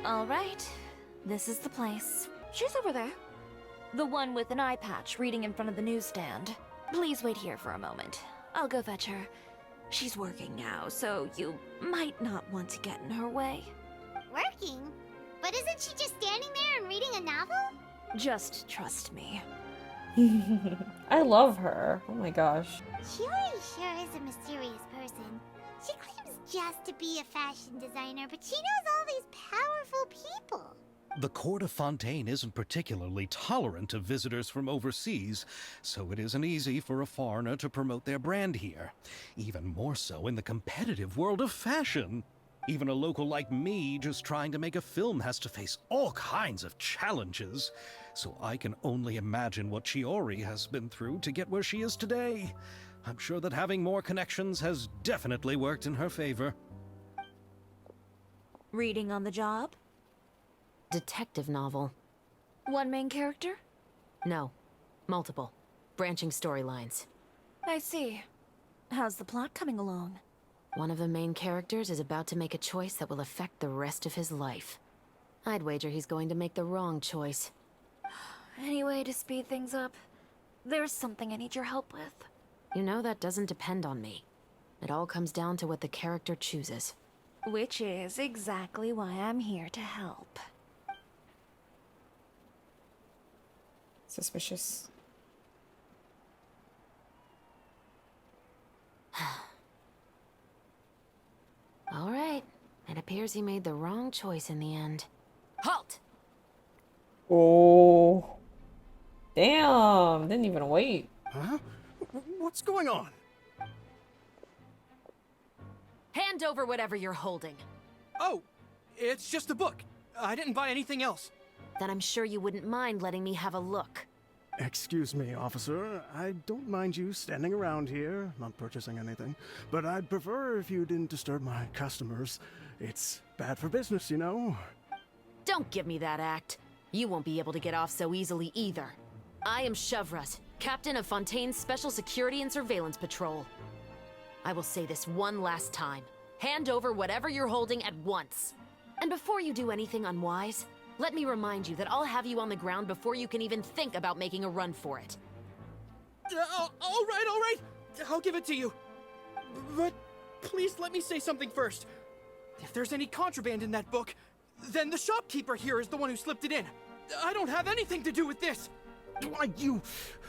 All right, this is the place. She's over there. The one with an eye patch reading in front of the newsstand. Please wait here for a moment. I'll go fetch her. She's working now, so you might not want to get in her way. Working? But isn't she just standing there and reading a novel? Just trust me. I love her. Oh my gosh. Chiori sure is a mysterious person. She claims just to be a fashion designer, but she knows all these powerful people. The court of Fontaine isn't particularly tolerant of visitors from overseas, so it isn't easy for a foreigner to promote their brand here. Even more so in the competitive world of fashion. Even a local like me just trying to make a film has to face all kinds of challenges. So I can only imagine what Chiori has been through to get where she is today. I'm sure that having more connections has definitely worked in her favor. Reading on the job? Detective novel. One main character? No. Multiple. Branching storylines. I see. How's the plot coming along? One of the main characters is about to make a choice that will affect the rest of his life. I'd wager he's going to make the wrong choice. Any way to speed things up? There's something I need your help with. You know that doesn't depend on me. It all comes down to what the character chooses. Which is exactly why I'm here to help. Suspicious. All right. It appears he made the wrong choice in the end. Halt! Oh. Damn. Didn't even wait. Huh? What's going on? Hand over whatever you're holding. Oh, it's just a book. I didn't buy anything else. Then I'm sure you wouldn't mind letting me have a look. Excuse me, officer. I don't mind you standing around here, not purchasing anything, but I'd prefer if you didn't disturb my customers. It's bad for business, you know. Don't give me that act. You won't be able to get off so easily either. I am Chevras, captain of Fontaine's Special Security and Surveillance Patrol. I will say this one last time. Hand over whatever you're holding at once. And before you do anything unwise, let me remind you that I'll have you on the ground before you can even think about making a run for it. All right. I'll give it to you. But please let me say something first. If there's any contraband in that book, then the shopkeeper here is the one who slipped it in. I don't have anything to do with this. Why, you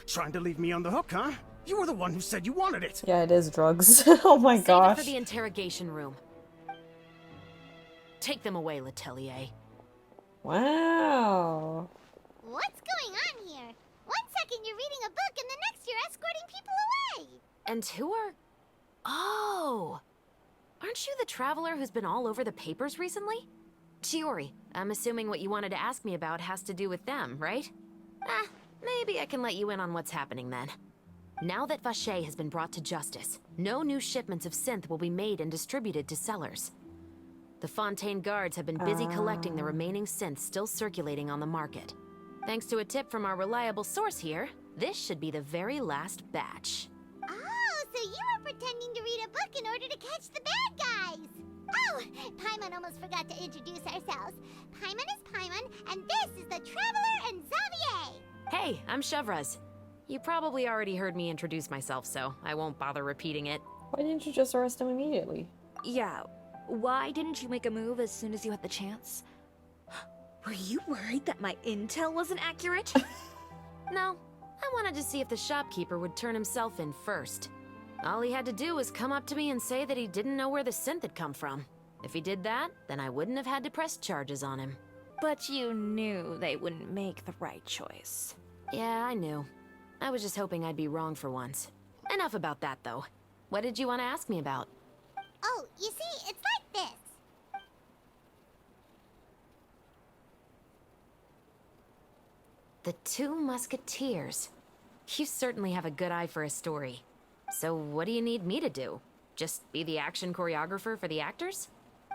trying to leave me on the hook, huh? You were the one who said you wanted it. Yeah, it is drugs. Oh my Save gosh. it for the interrogation room. Take them away, Letelier. Wow. What's going on here? One second you're reading a book and the next you're escorting people away. And who are... Oh! Aren't you the traveler who's been all over the papers recently? Chiori, I'm assuming what you wanted to ask me about has to do with them, right? Maybe I can let you in on what's happening then. Now that Vacher has been brought to justice, no new shipments of synth will be made and distributed to sellers. The Fontaine guards have been busy collecting the remaining synths still circulating on the market. Thanks to a tip from our reliable source here, this should be the very last batch. Oh, so you were pretending to read a book in order to catch the bad guys. Oh, Paimon almost forgot to introduce ourselves. Paimon is Paimon, and this is the Traveler and Xavier. Hey, I'm Chevras. You probably already heard me introduce myself, so I won't bother repeating it. Why didn't you just arrest him immediately? Yeah, why didn't you make a move as soon as you had the chance? Were you worried that my intel wasn't accurate? No, I wanted to see if the shopkeeper would turn himself in first. All he had to do was come up to me and say that he didn't know where the synth had come from. If he did that, then I wouldn't have had to press charges on him. But you knew they wouldn't make the right choice. Yeah, I knew. I was just hoping I'd be wrong for once. Enough about that, though. What did you want to ask me about? Oh, you see, it's like this. The Two Musketeers. You certainly have a good eye for a story. So what do you need me to do? Just be the action choreographer for the actors?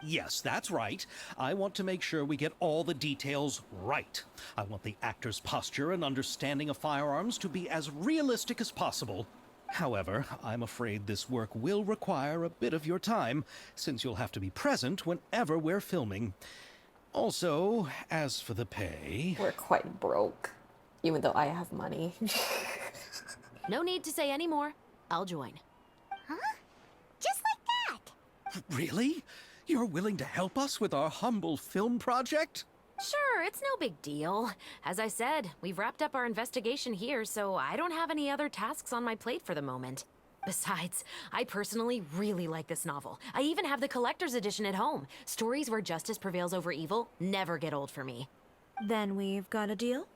Yes, that's right. I want to make sure we get all the details right. I want the actor's posture and understanding of firearms to be as realistic as possible. However, I'm afraid this work will require a bit of your time, since you'll have to be present whenever we're filming. Also, as for the pay... We're quite broke, even though I have money. No need to say any more. I'll join. Huh? Just like that. Really? You're willing to help us with our humble film project? Sure, it's no big deal. As I said, we've wrapped up our investigation here, so I don't have any other tasks on my plate for the moment. Besides, I personally really like this novel. I even have the collector's edition at home. Stories where justice prevails over evil never get old for me. Then we've got a deal?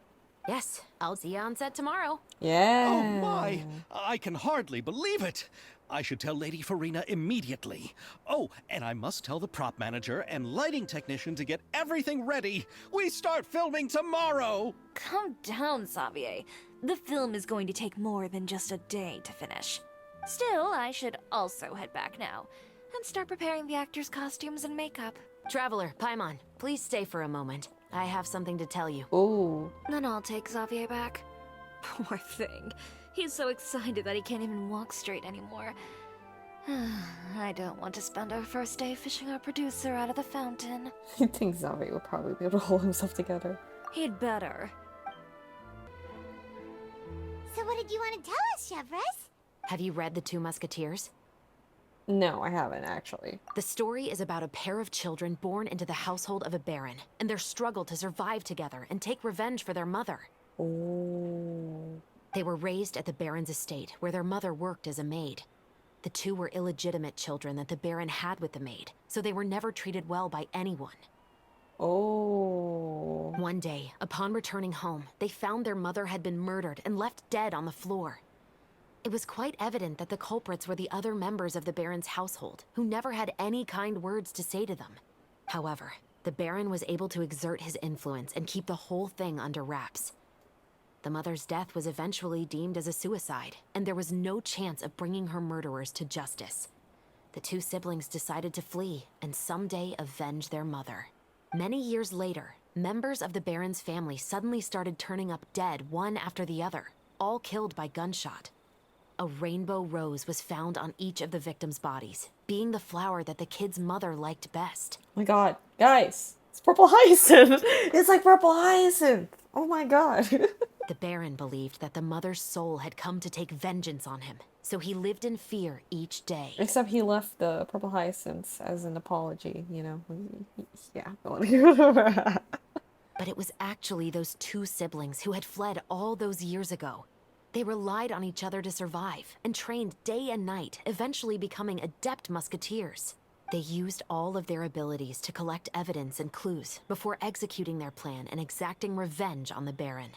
Yes, I'll see you on set tomorrow. Yeah. Oh my! I can hardly believe it! I should tell Lady Farina immediately. Oh, and I must tell the prop manager and lighting technician to get everything ready. We start filming tomorrow! Calm down, Xavier. The film is going to take more than just a day to finish. Still, I should also head back now and start preparing the actors' costumes and makeup. Traveler, Paimon, please stay for a moment. I have something to tell you. Ooh. Then I'll take Xavier back. Poor thing. He's so excited that he can't even walk straight anymore. I don't want to spend our first day fishing our producer out of the fountain. I think Xavier will probably be able to hold himself together. He'd better. So what did you want to tell us, Chevras? Have you read The Two Musketeers? No, I haven't, actually. The story is about a pair of children born into the household of a baron, and their struggle to survive together and take revenge for their mother. Oh. They were raised at the baron's estate, where their mother worked as a maid. The two were illegitimate children that the baron had with the maid, so they were never treated well by anyone. Oh. One day, upon returning home, they found their mother had been murdered and left dead on the floor. It was quite evident that the culprits were the other members of the Baron's household, who never had any kind words to say to them. However, the Baron was able to exert his influence and keep the whole thing under wraps. The mother's death was eventually deemed as a suicide, and there was no chance of bringing her murderers to justice. The two siblings decided to flee and someday avenge their mother. Many years later, members of the Baron's family suddenly started turning up dead one after the other, all killed by gunshot. A rainbow rose was found on each of the victims' bodies, being the flower that the kid's mother liked best. Oh my god. Guys, it's purple hyacinth. It's like purple hyacinth. Oh my god. The Baron believed that the mother's soul had come to take vengeance on him, so he lived in fear each day. Except he left the purple hyacinths as an apology, you know. Yeah. But it was actually those two siblings who had fled all those years ago. They relied on each other to survive and trained day and night, eventually becoming adept musketeers. They used all of their abilities to collect evidence and clues before executing their plan and exacting revenge on the Baron.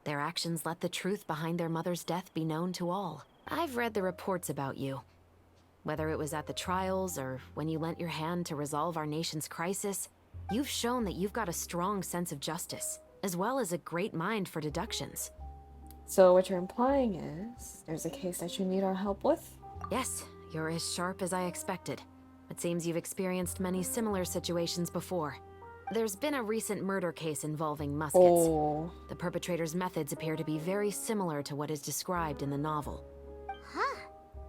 Their actions let the truth behind their mother's death be known to all. I've read the reports about you. Whether it was at the trials or when you lent your hand to resolve our nation's crisis, you've shown that you've got a strong sense of justice, as well as a great mind for deductions. So what you're implying is there's a case that you need our help with? Yes, you're as sharp as I expected. It seems you've experienced many similar situations before. There's been a recent murder case involving muskets. Oh. The perpetrator's methods appear to be very similar to what is described in the novel. Huh?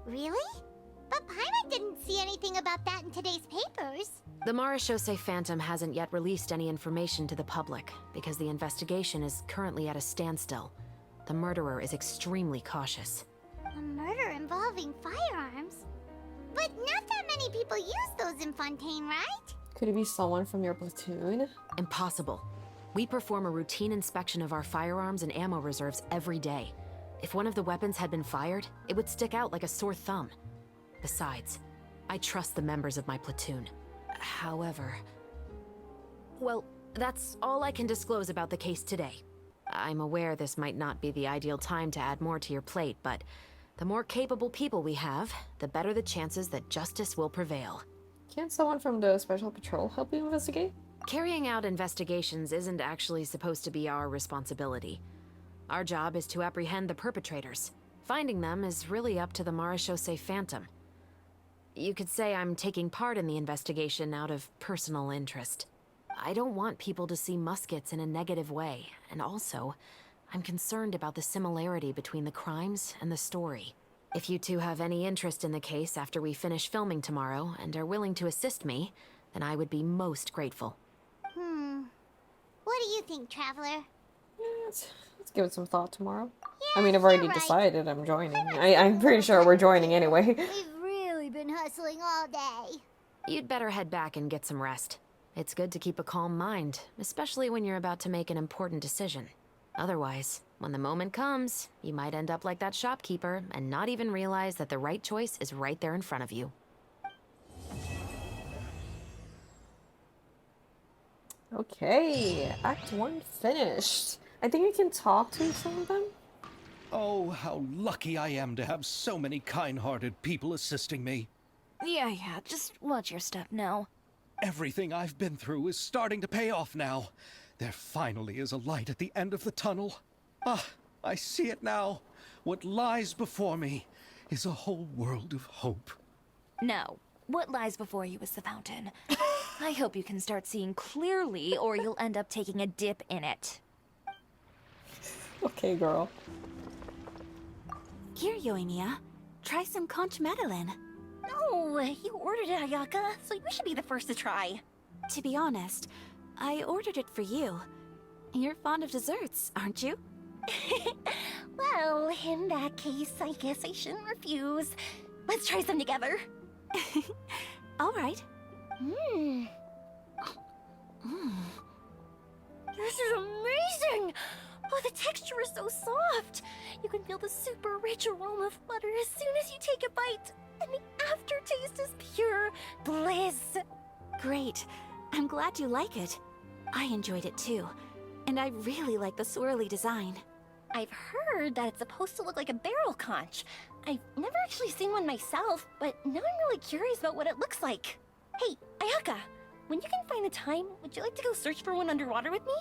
Really? But Paimon didn't see anything about that in today's papers. The Marechaussee Phantom hasn't yet released any information to the public because the investigation is currently at a standstill. The murderer is extremely cautious. A murder involving firearms? But not that many people use those in Fontaine, right? Could it be someone from your platoon? Impossible. We perform a routine inspection of our firearms and ammo reserves every day. If one of the weapons had been fired, it would stick out like a sore thumb. Besides, I trust the members of my platoon. However... Well, that's all I can disclose about the case today. I'm aware this might not be the ideal time to add more to your plate, but the more capable people we have, the better the chances that justice will prevail. Can't someone from the Special Patrol help you investigate? Carrying out investigations isn't actually supposed to be our responsibility. Our job is to apprehend the perpetrators. Finding them is really up to the Marechaussee Phantom. You could say I'm taking part in the investigation out of personal interest. I don't want people to see muskets in a negative way, and also, I'm concerned about the similarity between the crimes and the story. If you two have any interest in the case after we finish filming tomorrow and are willing to assist me, then I would be most grateful. What do you think, Traveler? Yeah, let's give it some thought tomorrow. Yeah, I mean, I've already you're right. decided I'm joining. I'm pretty sure we're joining anyway. We've really been hustling all day. You'd better head back and get some rest. It's good to keep a calm mind, especially when you're about to make an important decision. Otherwise, when the moment comes, you might end up like that shopkeeper and not even realize that the right choice is right there in front of you. Okay, Act 1 finished. I think you can talk to some of them. Oh, how lucky I am to have so many kind-hearted people assisting me. Yeah, just watch your step now. Everything I've been through is starting to pay off now. There finally is a light at the end of the tunnel. Ah, I see it now. What lies before me is a whole world of hope. No, what lies before you is the fountain. I hope you can start seeing clearly, or you'll end up taking a dip in it. Okay, girl. Here, Yoimiya. Try some conch madeleine. No, you ordered it, Ayaka, so you should be the first to try. To be honest, I ordered it for you. You're fond of desserts, aren't you? Well, in that case, I guess I shouldn't refuse. Let's try some together. All right. This is amazing! Oh, the texture is so soft. You can feel the super rich aroma of butter as soon as you take a bite. And the aftertaste is pure bliss. Great. I'm glad you like it. I enjoyed it too. And I really like the swirly design. I've heard that it's supposed to look like a barrel conch. I've never actually seen one myself, but now I'm really curious about what it looks like. Hey, Ayaka, when you can find the time, would you like to go search for one underwater with me?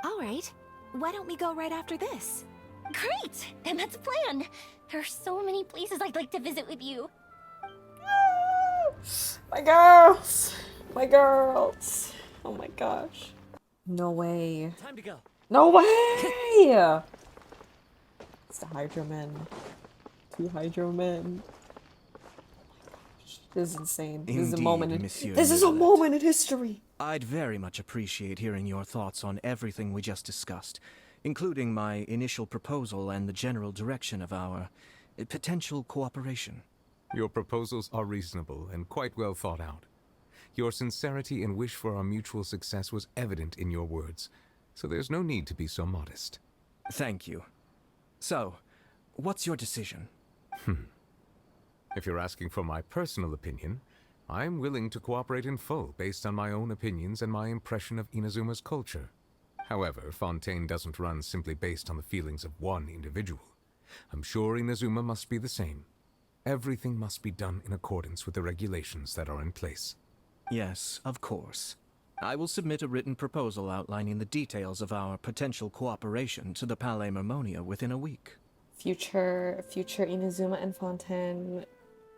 Alright. Why don't we go right after this? Great! Then that's a plan. There are so many places I'd like to visit with you. My girls! My girls! Oh my gosh. No way. Time to go. No way! It's the Hydro Men. 2 Hydro Men. This is insane. This is a Indeed, moment in Monsieur This is a Neuvillette. moment in history. I'd very much appreciate hearing your thoughts on everything we just discussed, including my initial proposal and the general direction of our potential cooperation. Your proposals are reasonable and quite well thought out. Your sincerity and wish for our mutual success was evident in your words, so there's no need to be so modest. Thank you. So, what's your decision? If you're asking for my personal opinion, I'm willing to cooperate in full based on my own opinions and my impression of Inazuma's culture. However, Fontaine doesn't run simply based on the feelings of one individual. I'm sure Inazuma must be the same. Everything must be done in accordance with the regulations that are in place. Yes, of course. I will submit a written proposal outlining the details of our potential cooperation to the Palais Mermonia within a week. Future Inazuma and Fontaine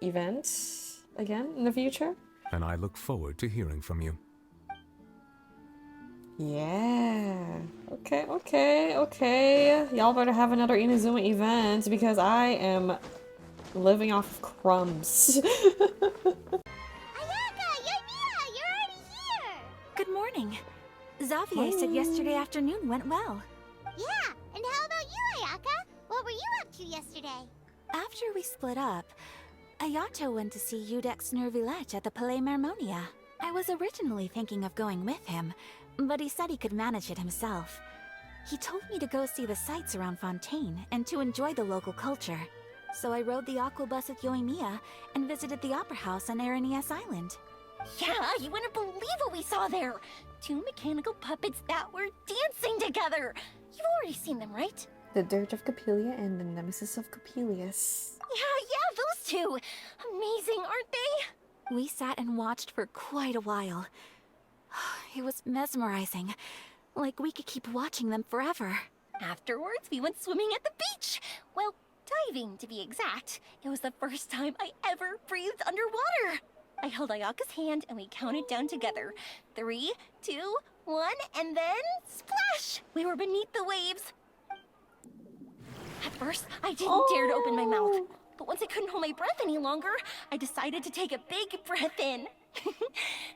events again in the future? And I look forward to hearing from you. Yeah. Okay. Y'all better have another Inazuma event because I am living off of crumbs. Ayaka, Yoimiya, you're already here! Good morning. Xavier said yesterday afternoon went well. Yeah, and how about you, Ayaka? What were you up to yesterday? After we split up, Ayato went to see Udex Neuvillette at the Palais Mermonia. I was originally thinking of going with him, but he said he could manage it himself. He told me to go see the sights around Fontaine and to enjoy the local culture. So I rode the aquabus with Yoimiya and visited the Opera House on Aranias Island. Yeah, you wouldn't believe what we saw there. 2 mechanical puppets that were dancing together. You've already seen them, right? The Dirge of Capelia and the Nemesis of Capelius. Yeah, those 2. Amazing, aren't they? We sat and watched for quite a while. It was mesmerizing. Like we could keep watching them forever. Afterwards, we went swimming at the beach. Well, diving, to be exact. It was the first time I ever breathed underwater. I held Ayaka's hand and we counted down together. 3, 2, 1, and then splash! We were beneath the waves. At first, I didn't dare to open my mouth. But once I couldn't hold my breath any longer, I decided to take a big breath in.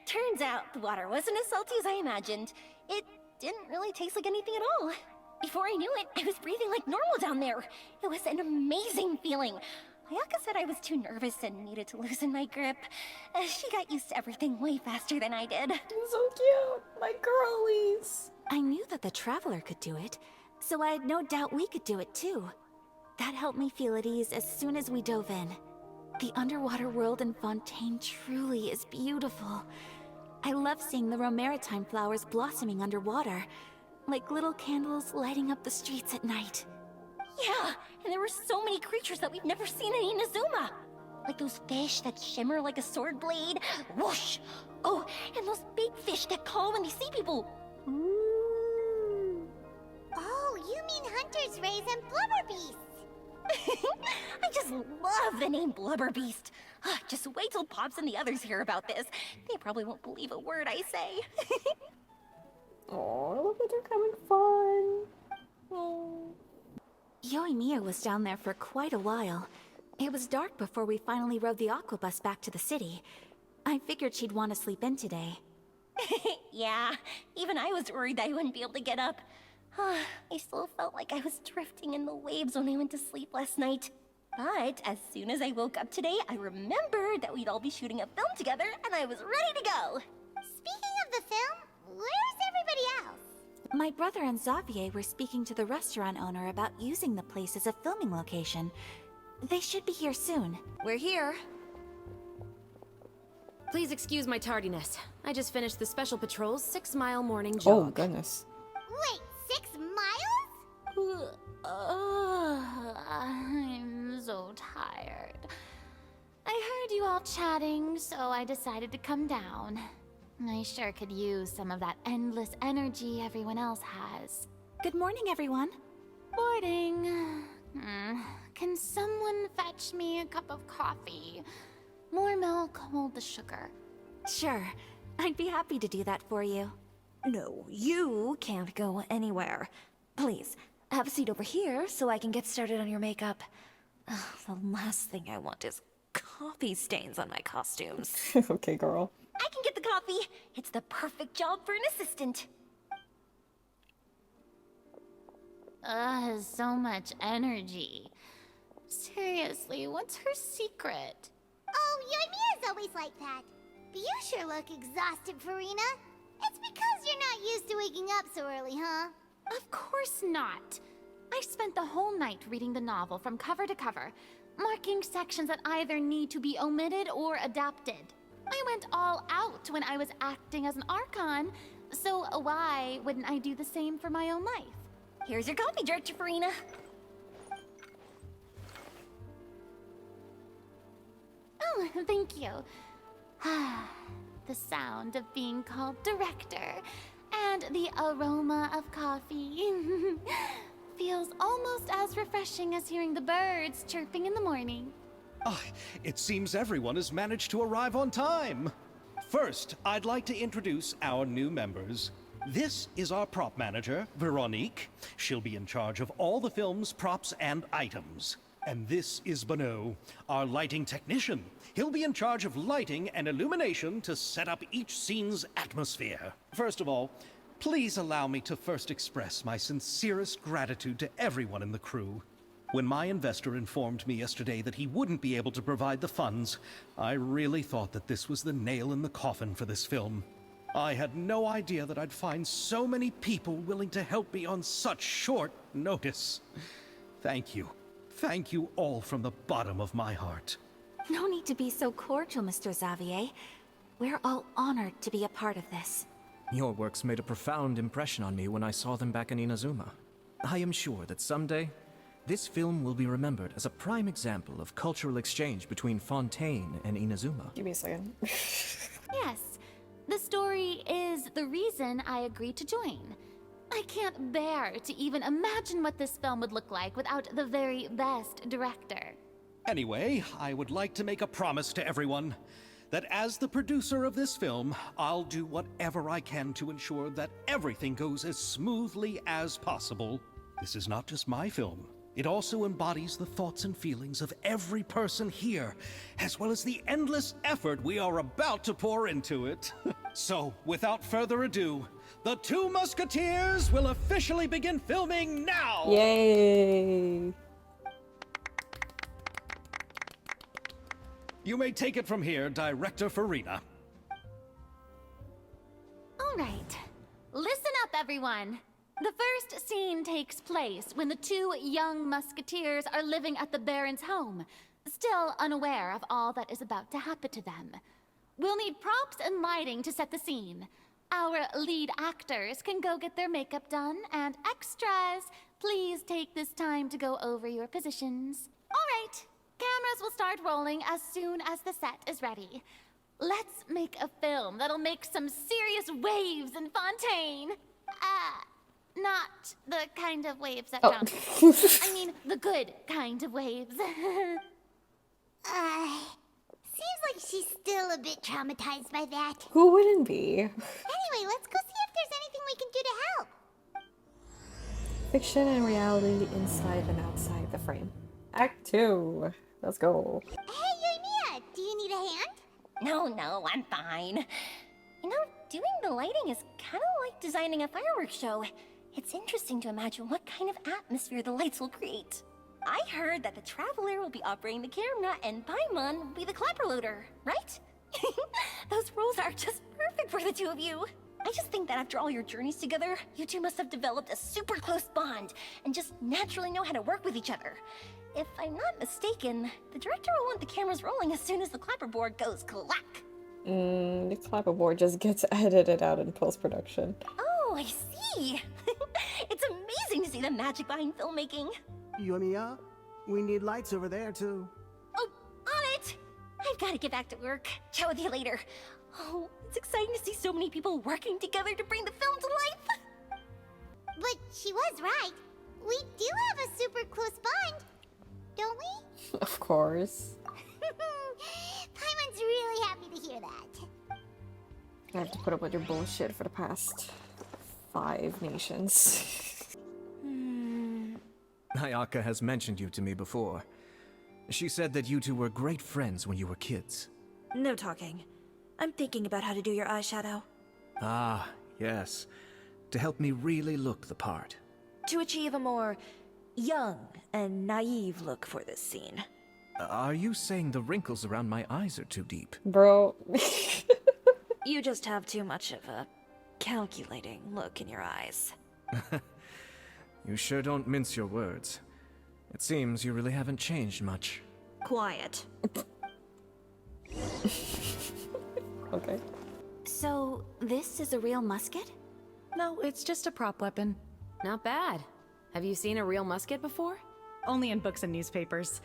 Turns out the water wasn't as salty as I imagined. It didn't really taste like anything at all. Before I knew it, I was breathing like normal down there. It was an amazing feeling. Ayaka said I was too nervous and needed to loosen my grip. She got used to everything way faster than I did. So cute! My girlies! I knew that the Traveler could do it, so I had no doubt we could do it too. That helped me feel at ease as soon as we dove in. The underwater world in Fontaine truly is beautiful. I love seeing the romaritime flowers blossoming underwater, like little candles lighting up the streets at night. Yeah, and there were so many creatures that we've never seen in Inazuma. Like those fish that shimmer like a sword blade. Whoosh! Oh, and those big fish that call when they see people. Ooh. Oh, you mean hunters rays and blubber beasts. I just love the name Blubber Beast. Just wait till Pops and the others hear about this. They probably won't believe a word I say. Oh, look at they're having fun. Oh. Yoimiya was down there for quite a while. It was dark before we finally rode the aquabus back to the city. I figured she'd want to sleep in today. Yeah, even I was worried that I wouldn't be able to get up. I still felt like I was drifting in the waves when I went to sleep last night. But as soon as I woke up today, I remembered that we'd all be shooting a film together, and I was ready to go. Speaking of the film, where's everybody else? My brother and Xavier were speaking to the restaurant owner about using the place as a filming location. They should be here soon. We're here. Please excuse my tardiness. I just finished the Special Patrol's 6-mile morning jog. Oh, goodness. Wait, 6 miles? I'm so tired. I heard you all chatting, so I decided to come down. I sure could use some of that endless energy everyone else has. Good morning, everyone. Morning. Can someone fetch me a cup of coffee? More milk, hold the sugar. Sure, I'd be happy to do that for you. No, you can't go anywhere. Please, have a seat over here so I can get started on your makeup. Ugh, the last thing I want is coffee stains on my costumes. Okay, girl. I can get the coffee. It's the perfect job for an assistant. So much energy. Seriously, what's her secret? Oh, Yoimiya's always like that. But you sure look exhausted, Farina. It's because you're not used to waking up so early, huh? Of course not. I spent the whole night reading the novel from cover to cover, marking sections that either need to be omitted or adapted. I went all out when I was acting as an Archon, so why wouldn't I do the same for my own life? Here's your coffee, Director Farina. Oh, thank you. The sound of being called director and the aroma of coffee feels almost as refreshing as hearing the birds chirping in the morning. It seems everyone has managed to arrive on time. First, I'd like to introduce our new members. This is our prop manager, Veronique. She'll be in charge of all the film's props and items. And this is Bono, our lighting technician. He'll be in charge of lighting and illumination to set up each scene's atmosphere. First of all, please allow me to first express my sincerest gratitude to everyone in the crew. When my investor informed me yesterday that he wouldn't be able to provide the funds, I really thought that this was the nail in the coffin for this film. I had no idea that I'd find so many people willing to help me on such short notice. Thank you. Thank you all from the bottom of my heart. No need to be so cordial, Mr. Xavier. We're all honored to be a part of this. Your works made a profound impression on me when I saw them back in Inazuma. I am sure that someday, this film will be remembered as a prime example of cultural exchange between Fontaine and Inazuma. Give me a second. Yes, the story is the reason I agreed to join. I can't bear to even imagine what this film would look like without the very best director. Anyway, I would like to make a promise to everyone that as the producer of this film, I'll do whatever I can to ensure that everything goes as smoothly as possible. This is not just my film. It also embodies the thoughts and feelings of every person here, as well as the endless effort we are about to pour into it. So, without further ado, the Two Musketeers will officially begin filming now! Yay! You may take it from here, Director Farina. All right, listen up, everyone. The first scene takes place when the two young musketeers are living at the Baron's home, still unaware of all that is about to happen to them. We'll need props and lighting to set the scene. Our lead actors can go get their makeup done, and extras, please take this time to go over your positions. All right, cameras will start rolling as soon as the set is ready. Let's make a film that'll make some serious waves in Fontaine. Not the kind of waves that jump. I mean, the good kind of waves. Seems like she's still a bit traumatized by that. Who wouldn't be? Anyway, let's go see if there's anything we can do to help. Fiction and reality inside and outside the frame. Act 2. Let's go. Hey, Yoimiya, do you need a hand? No, I'm fine. You know, doing the lighting is kind of like designing a fireworks show. It's interesting to imagine what kind of atmosphere the lights will create. I heard that the Traveler will be operating the camera and Paimon will be the clapper loader, right? Those roles are just perfect for the two of you. I just think that after all your journeys together, you two must have developed a super close bond and just naturally know how to work with each other. If I'm not mistaken, the director will want the cameras rolling as soon as the clapperboard goes clack. The clapperboard just gets edited out in post-production. Oh, I see. It's amazing to see the magic behind filmmaking. Yoimiya, we need lights over there too. Oh, on it! I've got to get back to work. Chat with you later. Oh, it's exciting to see so many people working together to bring the film to life. But she was right. We do have a super close bond, don't we? Of course. Paimon's really happy to hear that. I have to put up with your bullshit for the past 5 nations. Ayaka has mentioned you to me before. She said that you two were great friends when you were kids. No talking. I'm thinking about how to do your eyeshadow. Ah, yes. To help me really look the part. To achieve a more young and naive look for this scene. Are you saying the wrinkles around my eyes are too deep? Bro. You just have too much of a calculating look in your eyes. You sure don't mince your words. It seems you really haven't changed much. Quiet. Okay. So, this is a real musket? No, it's just a prop weapon. Not bad. Have you seen a real musket before? Only in books and newspapers.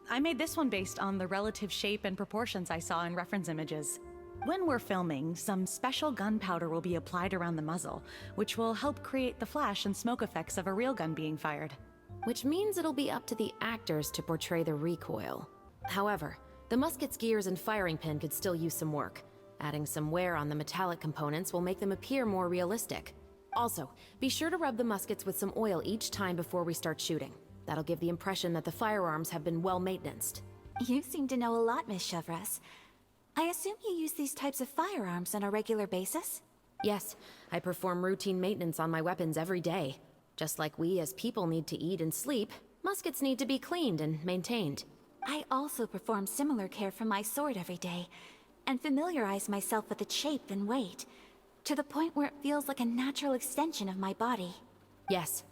I made this one based on the relative shape and proportions I saw in reference images. When we're filming, some special gunpowder will be applied around the muzzle, which will help create the flash and smoke effects of a real gun being fired. Which means it'll be up to the actors to portray the recoil. However, the musket's gears and firing pin could still use some work. Adding some wear on the metallic components will make them appear more realistic. Also, be sure to rub the muskets with some oil each time before we start shooting. That'll give the impression that the firearms have been well maintained. You seem to know a lot, Miss Chevres. I assume you use these types of firearms on a regular basis? Yes, I perform routine maintenance on my weapons every day. Just like we as people need to eat and sleep, muskets need to be cleaned and maintained. I also perform similar care for my sword every day, and familiarize myself with its shape and weight, to the point where it feels like a natural extension of my body. Yes,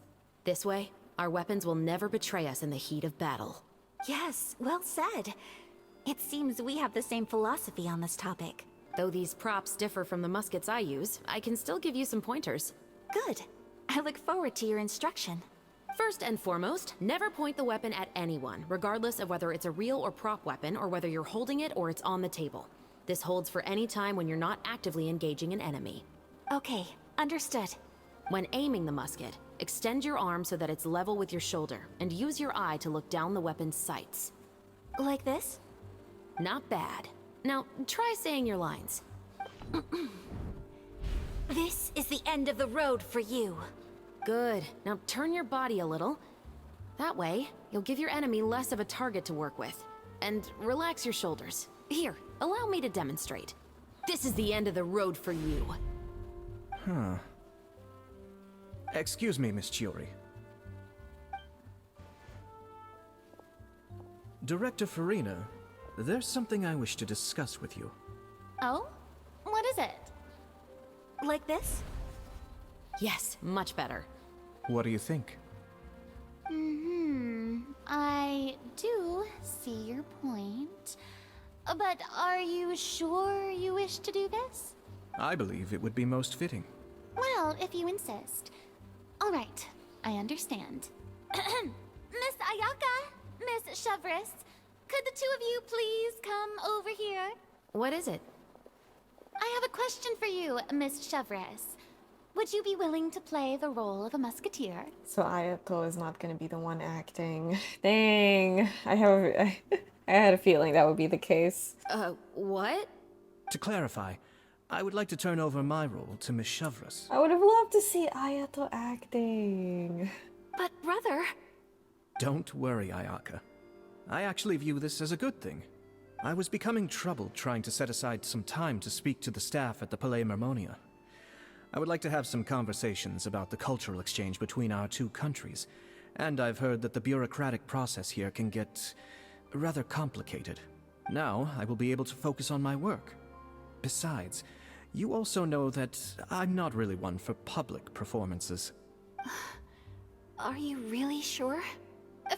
this way, our weapons will never betray us in the heat of battle. Yes, well said. It seems we have the same philosophy on this topic. Though these props differ from the muskets I use, I can still give you some pointers. Good. I look forward to your instruction. First and foremost, never point the weapon at anyone, regardless of whether it's a real or prop weapon or whether you're holding it or it's on the table. This holds for any time when you're not actively engaging an enemy. Okay, understood. When aiming the musket, extend your arm so that it's level with your shoulder, and use your eye to look down the weapon's sights. Like this? Not bad. Now, try saying your lines. This is the end of the road for you. Good. Now turn your body a little. That way, you'll give your enemy less of a target to work with. And relax your shoulders. Here, allow me to demonstrate. This is the end of the road for you. Huh. Excuse me, Miss Chiori. Director Farina, there's something I wish to discuss with you. Oh? What is it? Like this? Yes, much better. What do you think? I do see your point. But are you sure you wish to do this? I believe it would be most fitting. Well, if you insist. All right, I understand. Miss Ayaka, Miss Chevres, could the two of you please come over here? What is it? I have a question for you, Miss Chevres. Would you be willing to play the role of a musketeer? So Ayato is not gonna be the one acting. Dang. I had a feeling that would be the case. What? To clarify, I would like to turn over my role to Miss Chevres. I would have loved to see Ayato acting. But brother... Don't worry, Ayaka. I actually view this as a good thing. I was becoming troubled trying to set aside some time to speak to the staff at the Palais Mermonia. I would like to have some conversations about the cultural exchange between our two countries, and I've heard that the bureaucratic process here can get rather complicated. Now, I will be able to focus on my work. Besides, you also know that I'm not really one for public performances. Are you really sure?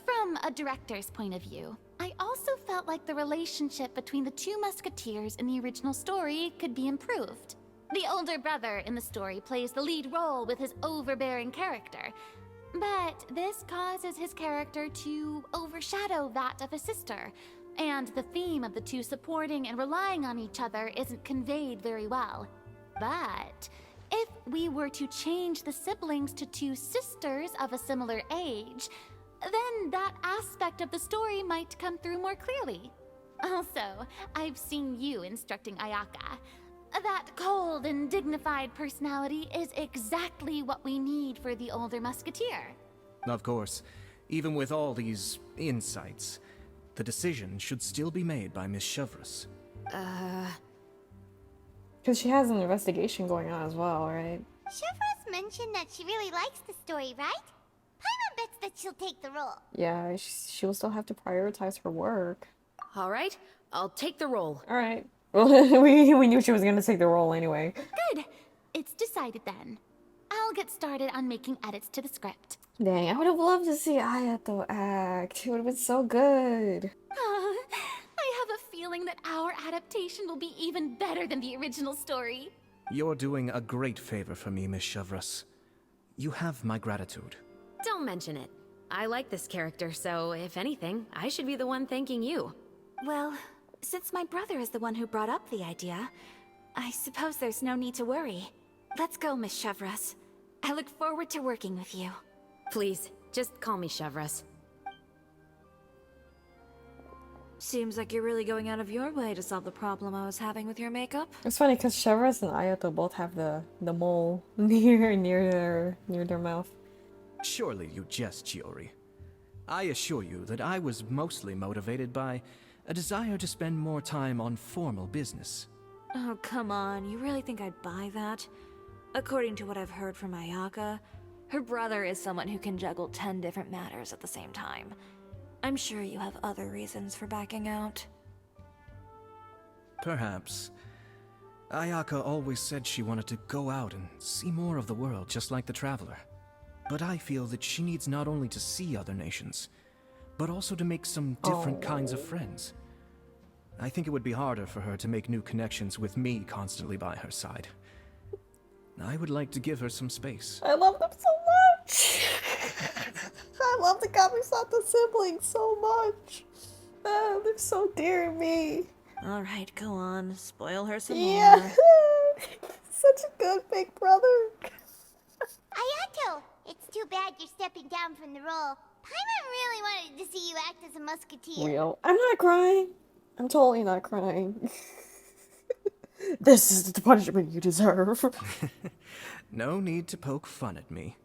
From a director's point of view, I also felt like the relationship between the two musketeers in the original story could be improved. The older brother in the story plays the lead role with his overbearing character, but this causes his character to overshadow that of his sister, and the theme of the two supporting and relying on each other isn't conveyed very well. But if we were to change the siblings to two sisters of a similar age, then that aspect of the story might come through more clearly. Also, I've seen you instructing Ayaka. That cold and dignified personality is exactly what we need for the older musketeer. Of course, even with all these insights, the decision should still be made by Miss Chevreuse. Because she has an investigation going on as well, right? Chevreuse mentioned that she really likes the story, right? Paimon bets that she'll take the role. Yeah, she will still have to prioritize her work. All right, I'll take the role. All right. Well, we knew she was gonna take the role anyway. Good. It's decided then. I'll get started on making edits to the script. Dang, I would have loved to see Ayato act. It would have been so good. I have a feeling that our adaptation will be even better than the original story. You're doing a great favor for me, Miss Chevreuse. You have my gratitude. Don't mention it. I like this character, so if anything, I should be the one thanking you. Well, since my brother is the one who brought up the idea, I suppose there's no need to worry. Let's go, Miss Chevreuse. I look forward to working with you. Please, just call me Chevreuse. Seems like you're really going out of your way to solve the problem I was having with your makeup. It's funny because Chevreuse and Ayato both have the mole near their mouth. Surely you jest, Chiori. I assure you that I was mostly motivated by a desire to spend more time on formal business. Oh, come on. You really think I'd buy that? According to what I've heard from Ayaka, her brother is someone who can juggle 10 different matters at the same time. I'm sure you have other reasons for backing out. Perhaps. Ayaka always said she wanted to go out and see more of the world, just like the Traveler. But I feel that she needs not only to see other nations, but also to make some different kinds of friends. I think it would be harder for her to make new connections with me constantly by her side. I would like to give her some space. I love them so much. I love the Kamisata siblings so much. They're so dear to me. Alright, go on. Spoil her some Yeah. more. Such a good big brother. Ayato, it's too bad you're stepping down from the role. Paimon really wanted to see you act as a musketeer. Real. I'm not crying. I'm totally not crying. This is the punishment you deserve. No need to poke fun at me.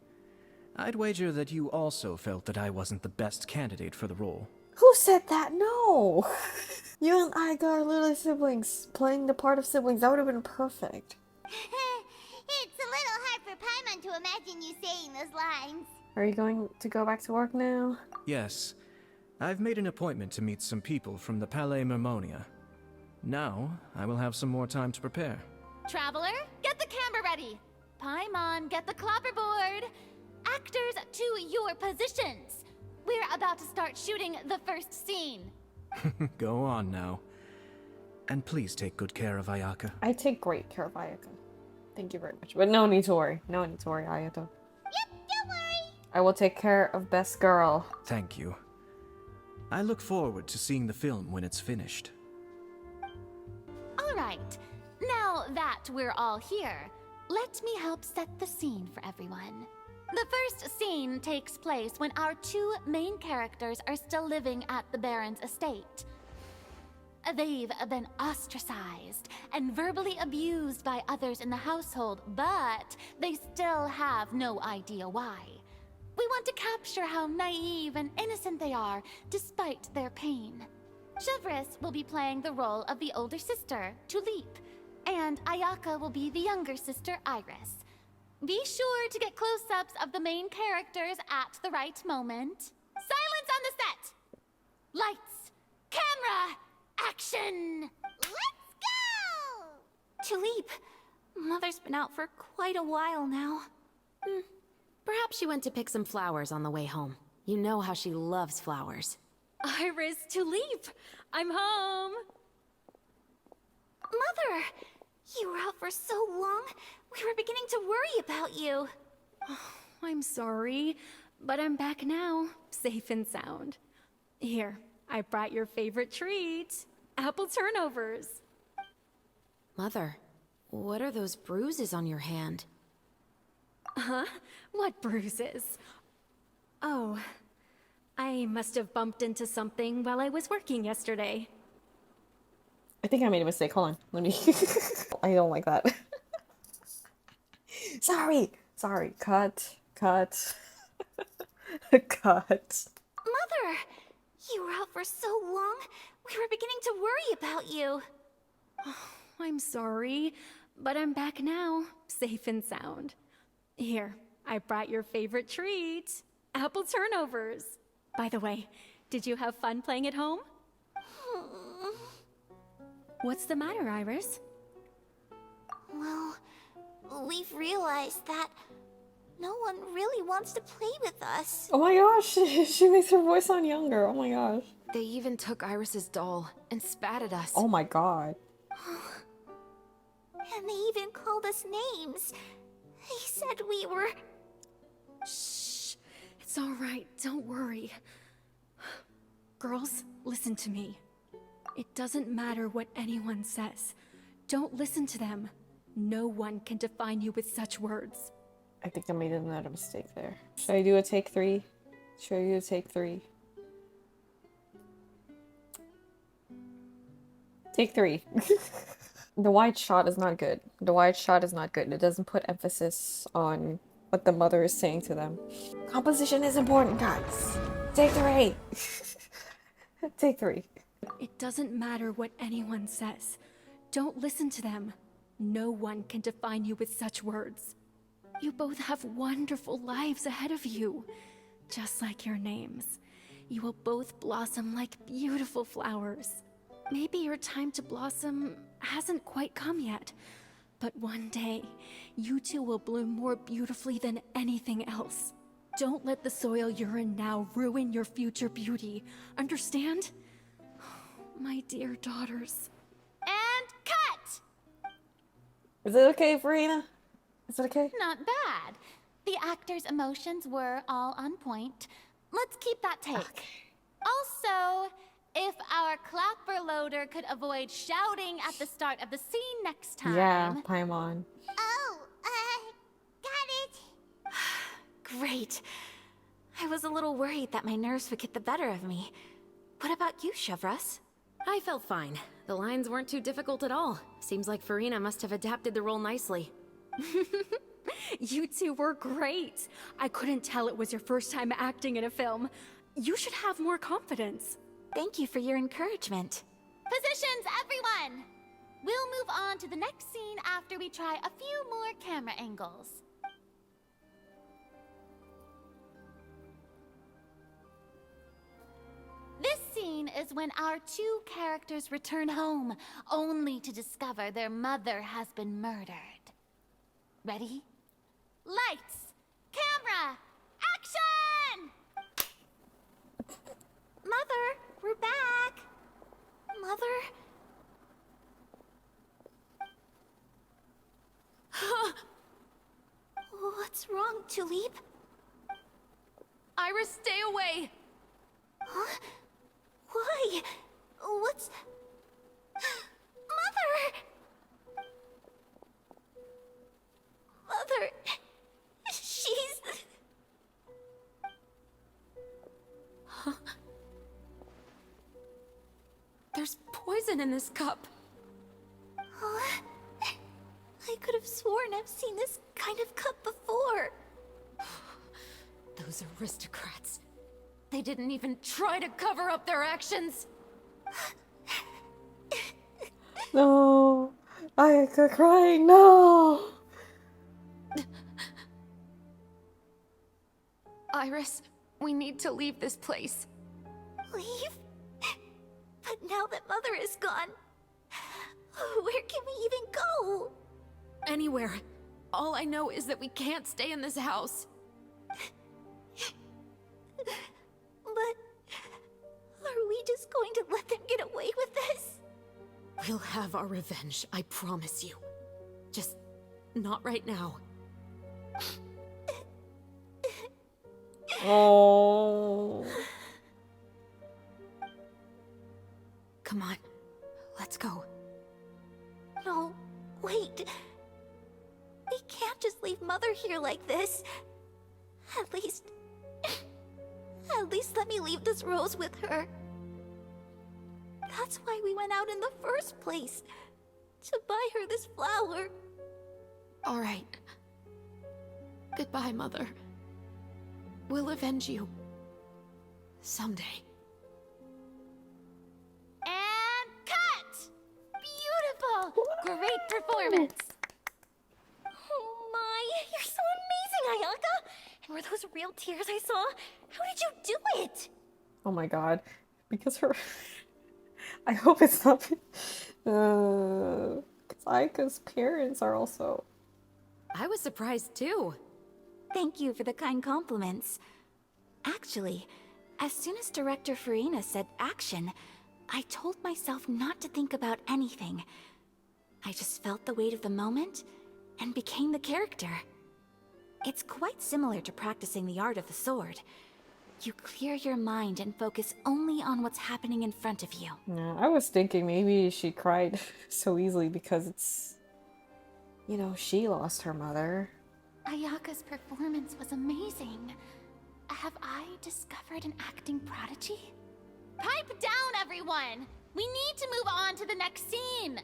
I'd wager that you also felt that I wasn't the best candidate for the role. Who said that? No. You and I got little siblings playing the part of siblings. That would have been perfect. It's a little hard for Paimon to imagine you saying those lines. Are you going to go back to work now? Yes. I've made an appointment to meet some people from the Palais Mermonia. Now, I will have some more time to prepare. Traveler, get the camera ready. Paimon, get the clapperboard. Actors, to your positions. We're about to start shooting the first scene. Go on now. And please take good care of Ayaka. I take great care of Ayaka. Thank you very much. But no need to worry. No need to worry, Ayato. Yep, don't worry. I will take care of best girl. Thank you. I look forward to seeing the film when it's finished. All right. Now that we're all here, let me help set the scene for everyone. The first scene takes place when our two main characters are still living at the Baron's estate. They've been ostracized and verbally abused by others in the household, but they still have no idea why. We want to capture how naive and innocent they are, despite their pain. Chevreuse will be playing the role of the older sister, Tulip, and Ayaka will be the younger sister, Iris. Be sure to get close-ups of the main characters at the right moment. Silence on the set! Lights, camera, action! Let's go! Tulip, Mother's been out for quite a while now. Perhaps she went to pick some flowers on the way home. You know how she loves flowers. Iris, to leap! I'm home! Mother! You were out for so long, we were beginning to worry about you. I'm sorry, but I'm back now, safe and sound. Here, I brought your favorite treat, apple turnovers. Mother, what are those bruises on your hand? Huh? What bruises? Oh, I must have bumped into something while I was working yesterday. I think I made a mistake. Hold on. Let me... I don't like that. Sorry. Sorry. Cut. Cut. Cut. Mother! You were out for so long, we were beginning to worry about you. I'm sorry, but I'm back now, safe and sound. Here, I brought your favorite treat, apple turnovers. By the way, did you have fun playing at home? What's the matter, Iris? Well, we've realized that no one really wants to play with us. Oh my gosh, she makes her voice sound younger. Oh my gosh. They even took Iris's doll and spat at us. Oh my god. And they even called us names. They said we were... Shh. It's all right. Don't worry. Girls, listen to me. It doesn't matter what anyone says. Don't listen to them. No one can define you with such words. I think I made another mistake there. Should I do a take 3? Show you a take 3. Take 3. The wide shot is not good. The wide shot is not good. It doesn't put emphasis on what the mother is saying to them. Composition is important, guys. Take 3. Take 3. It doesn't matter what anyone says. Don't listen to them. No one can define you with such words. You both have wonderful lives ahead of you. Just like your names. You will both blossom like beautiful flowers. Maybe your time to blossom hasn't quite come yet, but one day, you two will bloom more beautifully than anything else. Don't let the soil you're in now ruin your future beauty. Understand? My dear daughters. And cut! Is it okay, Farina? Is it okay? Not bad. The actor's emotions were all on point. Let's keep that take. Okay. Also, if our clapper loader could avoid shouting at the start of the scene next time. Yeah, Paimon. Oh, got it. Great. I was a little worried that my nerves would get the better of me. What about you, Chevros? I felt fine. The lines weren't too difficult at all. Seems like Farina must have adapted the role nicely. You two were great. I couldn't tell it was your first time acting in a film. You should have more confidence. Thank you for your encouragement. Positions, everyone! We'll move on to the next scene after we try a few more camera angles. This scene is when our two characters return home, only to discover their mother has been murdered. Ready? Lights! Camera! Action! Mother, we're back. Mother? What's wrong, Tulip? Iris, stay away! Huh? Why? What's... Mother! Mother... She's... There's poison in this cup. Huh? I could have sworn I've seen this kind of cup before. Those aristocrats. They didn't even try to cover up their actions. No. Ayaka crying. No. Iris, we need to leave this place. Leave? But now that Mother is gone, where can we even go? Anywhere. All I know is that we can't stay in this house. But Are we just going to let them get away with this? We'll have our revenge, I promise you. Just not right now. Oh. Come on, let's go. No, wait. We can't just leave Mother here like this. At least let me leave this rose with her. That's why we went out in the first place. To buy her this flower. All right. Goodbye, Mother. We'll avenge you. Someday. And cut! Beautiful! Great performance! Oh my, you're so amazing, Ayaka! And were those real tears I saw? How did you do it? Oh my god. Because her... I hope it's not... Ayaka's parents are also... I was surprised too. Thank you for the kind compliments. Actually, as soon as Director Farina said action, I told myself not to think about anything. I just felt the weight of the moment and became the character. It's quite similar to practicing the art of the sword. You clear your mind and focus only on what's happening in front of you. Yeah, I was thinking maybe she cried so easily because it's... You know, she lost her mother. Ayaka's performance was amazing. Have I discovered an acting prodigy? Pipe down, everyone! We need to move on to the next scene!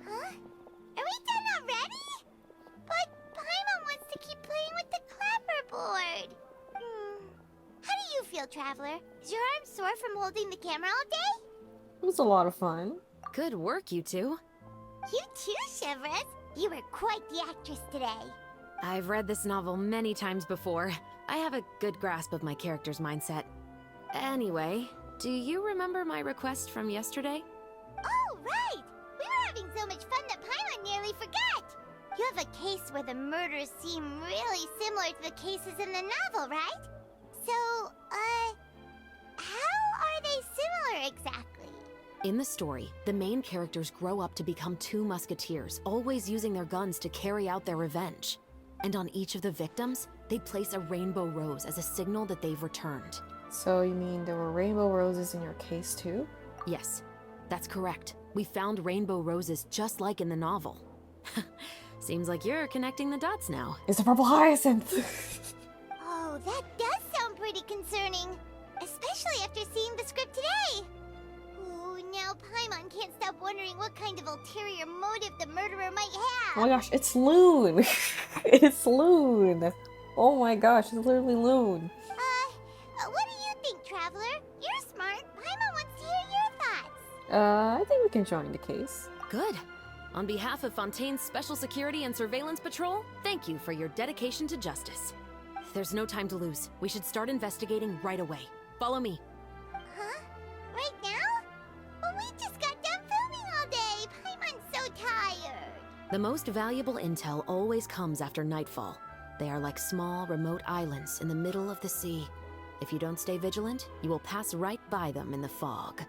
Huh? Are we done already? But Paimon wants to keep playing with the clapperboard. How do you feel, Traveler? Is your arm sore from holding the camera all day? It was a lot of fun. Good work, you two. You too, Shivers. You were quite the actress today. I've read this novel many times before. I have a good grasp of my character's mindset. Anyway, do you remember my request from yesterday? Oh, right! We were having so much fun that Paimon nearly forgot! You have a case where the murders seem really similar to the cases in the novel, right? So, how are they similar exactly? In the story, the main characters grow up to become two musketeers, always using their guns to carry out their revenge. And on each of the victims, they place a rainbow rose as a signal that they've returned. So you mean there were rainbow roses in your case too? Yes, that's correct. We found rainbow roses just like in the novel. Seems like you're connecting the dots now. It's a purple hyacinth! Oh, that does sound pretty concerning. Especially after seeing the script today. Ooh, now Paimon can't stop wondering what kind of ulterior motive the murderer might have. Oh my gosh, it's Loon! It's Loon! Oh my gosh, it's literally Loon. What do you think, Traveler? You're smart. Paimon wants to hear your thoughts. I think we can join the case. Good. On behalf of Fontaine's Special Security and Surveillance Patrol, thank you for your dedication to justice. There's no time to lose. We should start investigating right away. Follow me. Huh? Right now? Well, we just got done filming all day. Paimon's so tired. The most valuable intel always comes after nightfall. They are like small, remote islands in the middle of the sea. If you don't stay vigilant, you will pass right by them in the fog.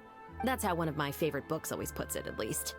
That's how one of my favorite books always puts it, at least.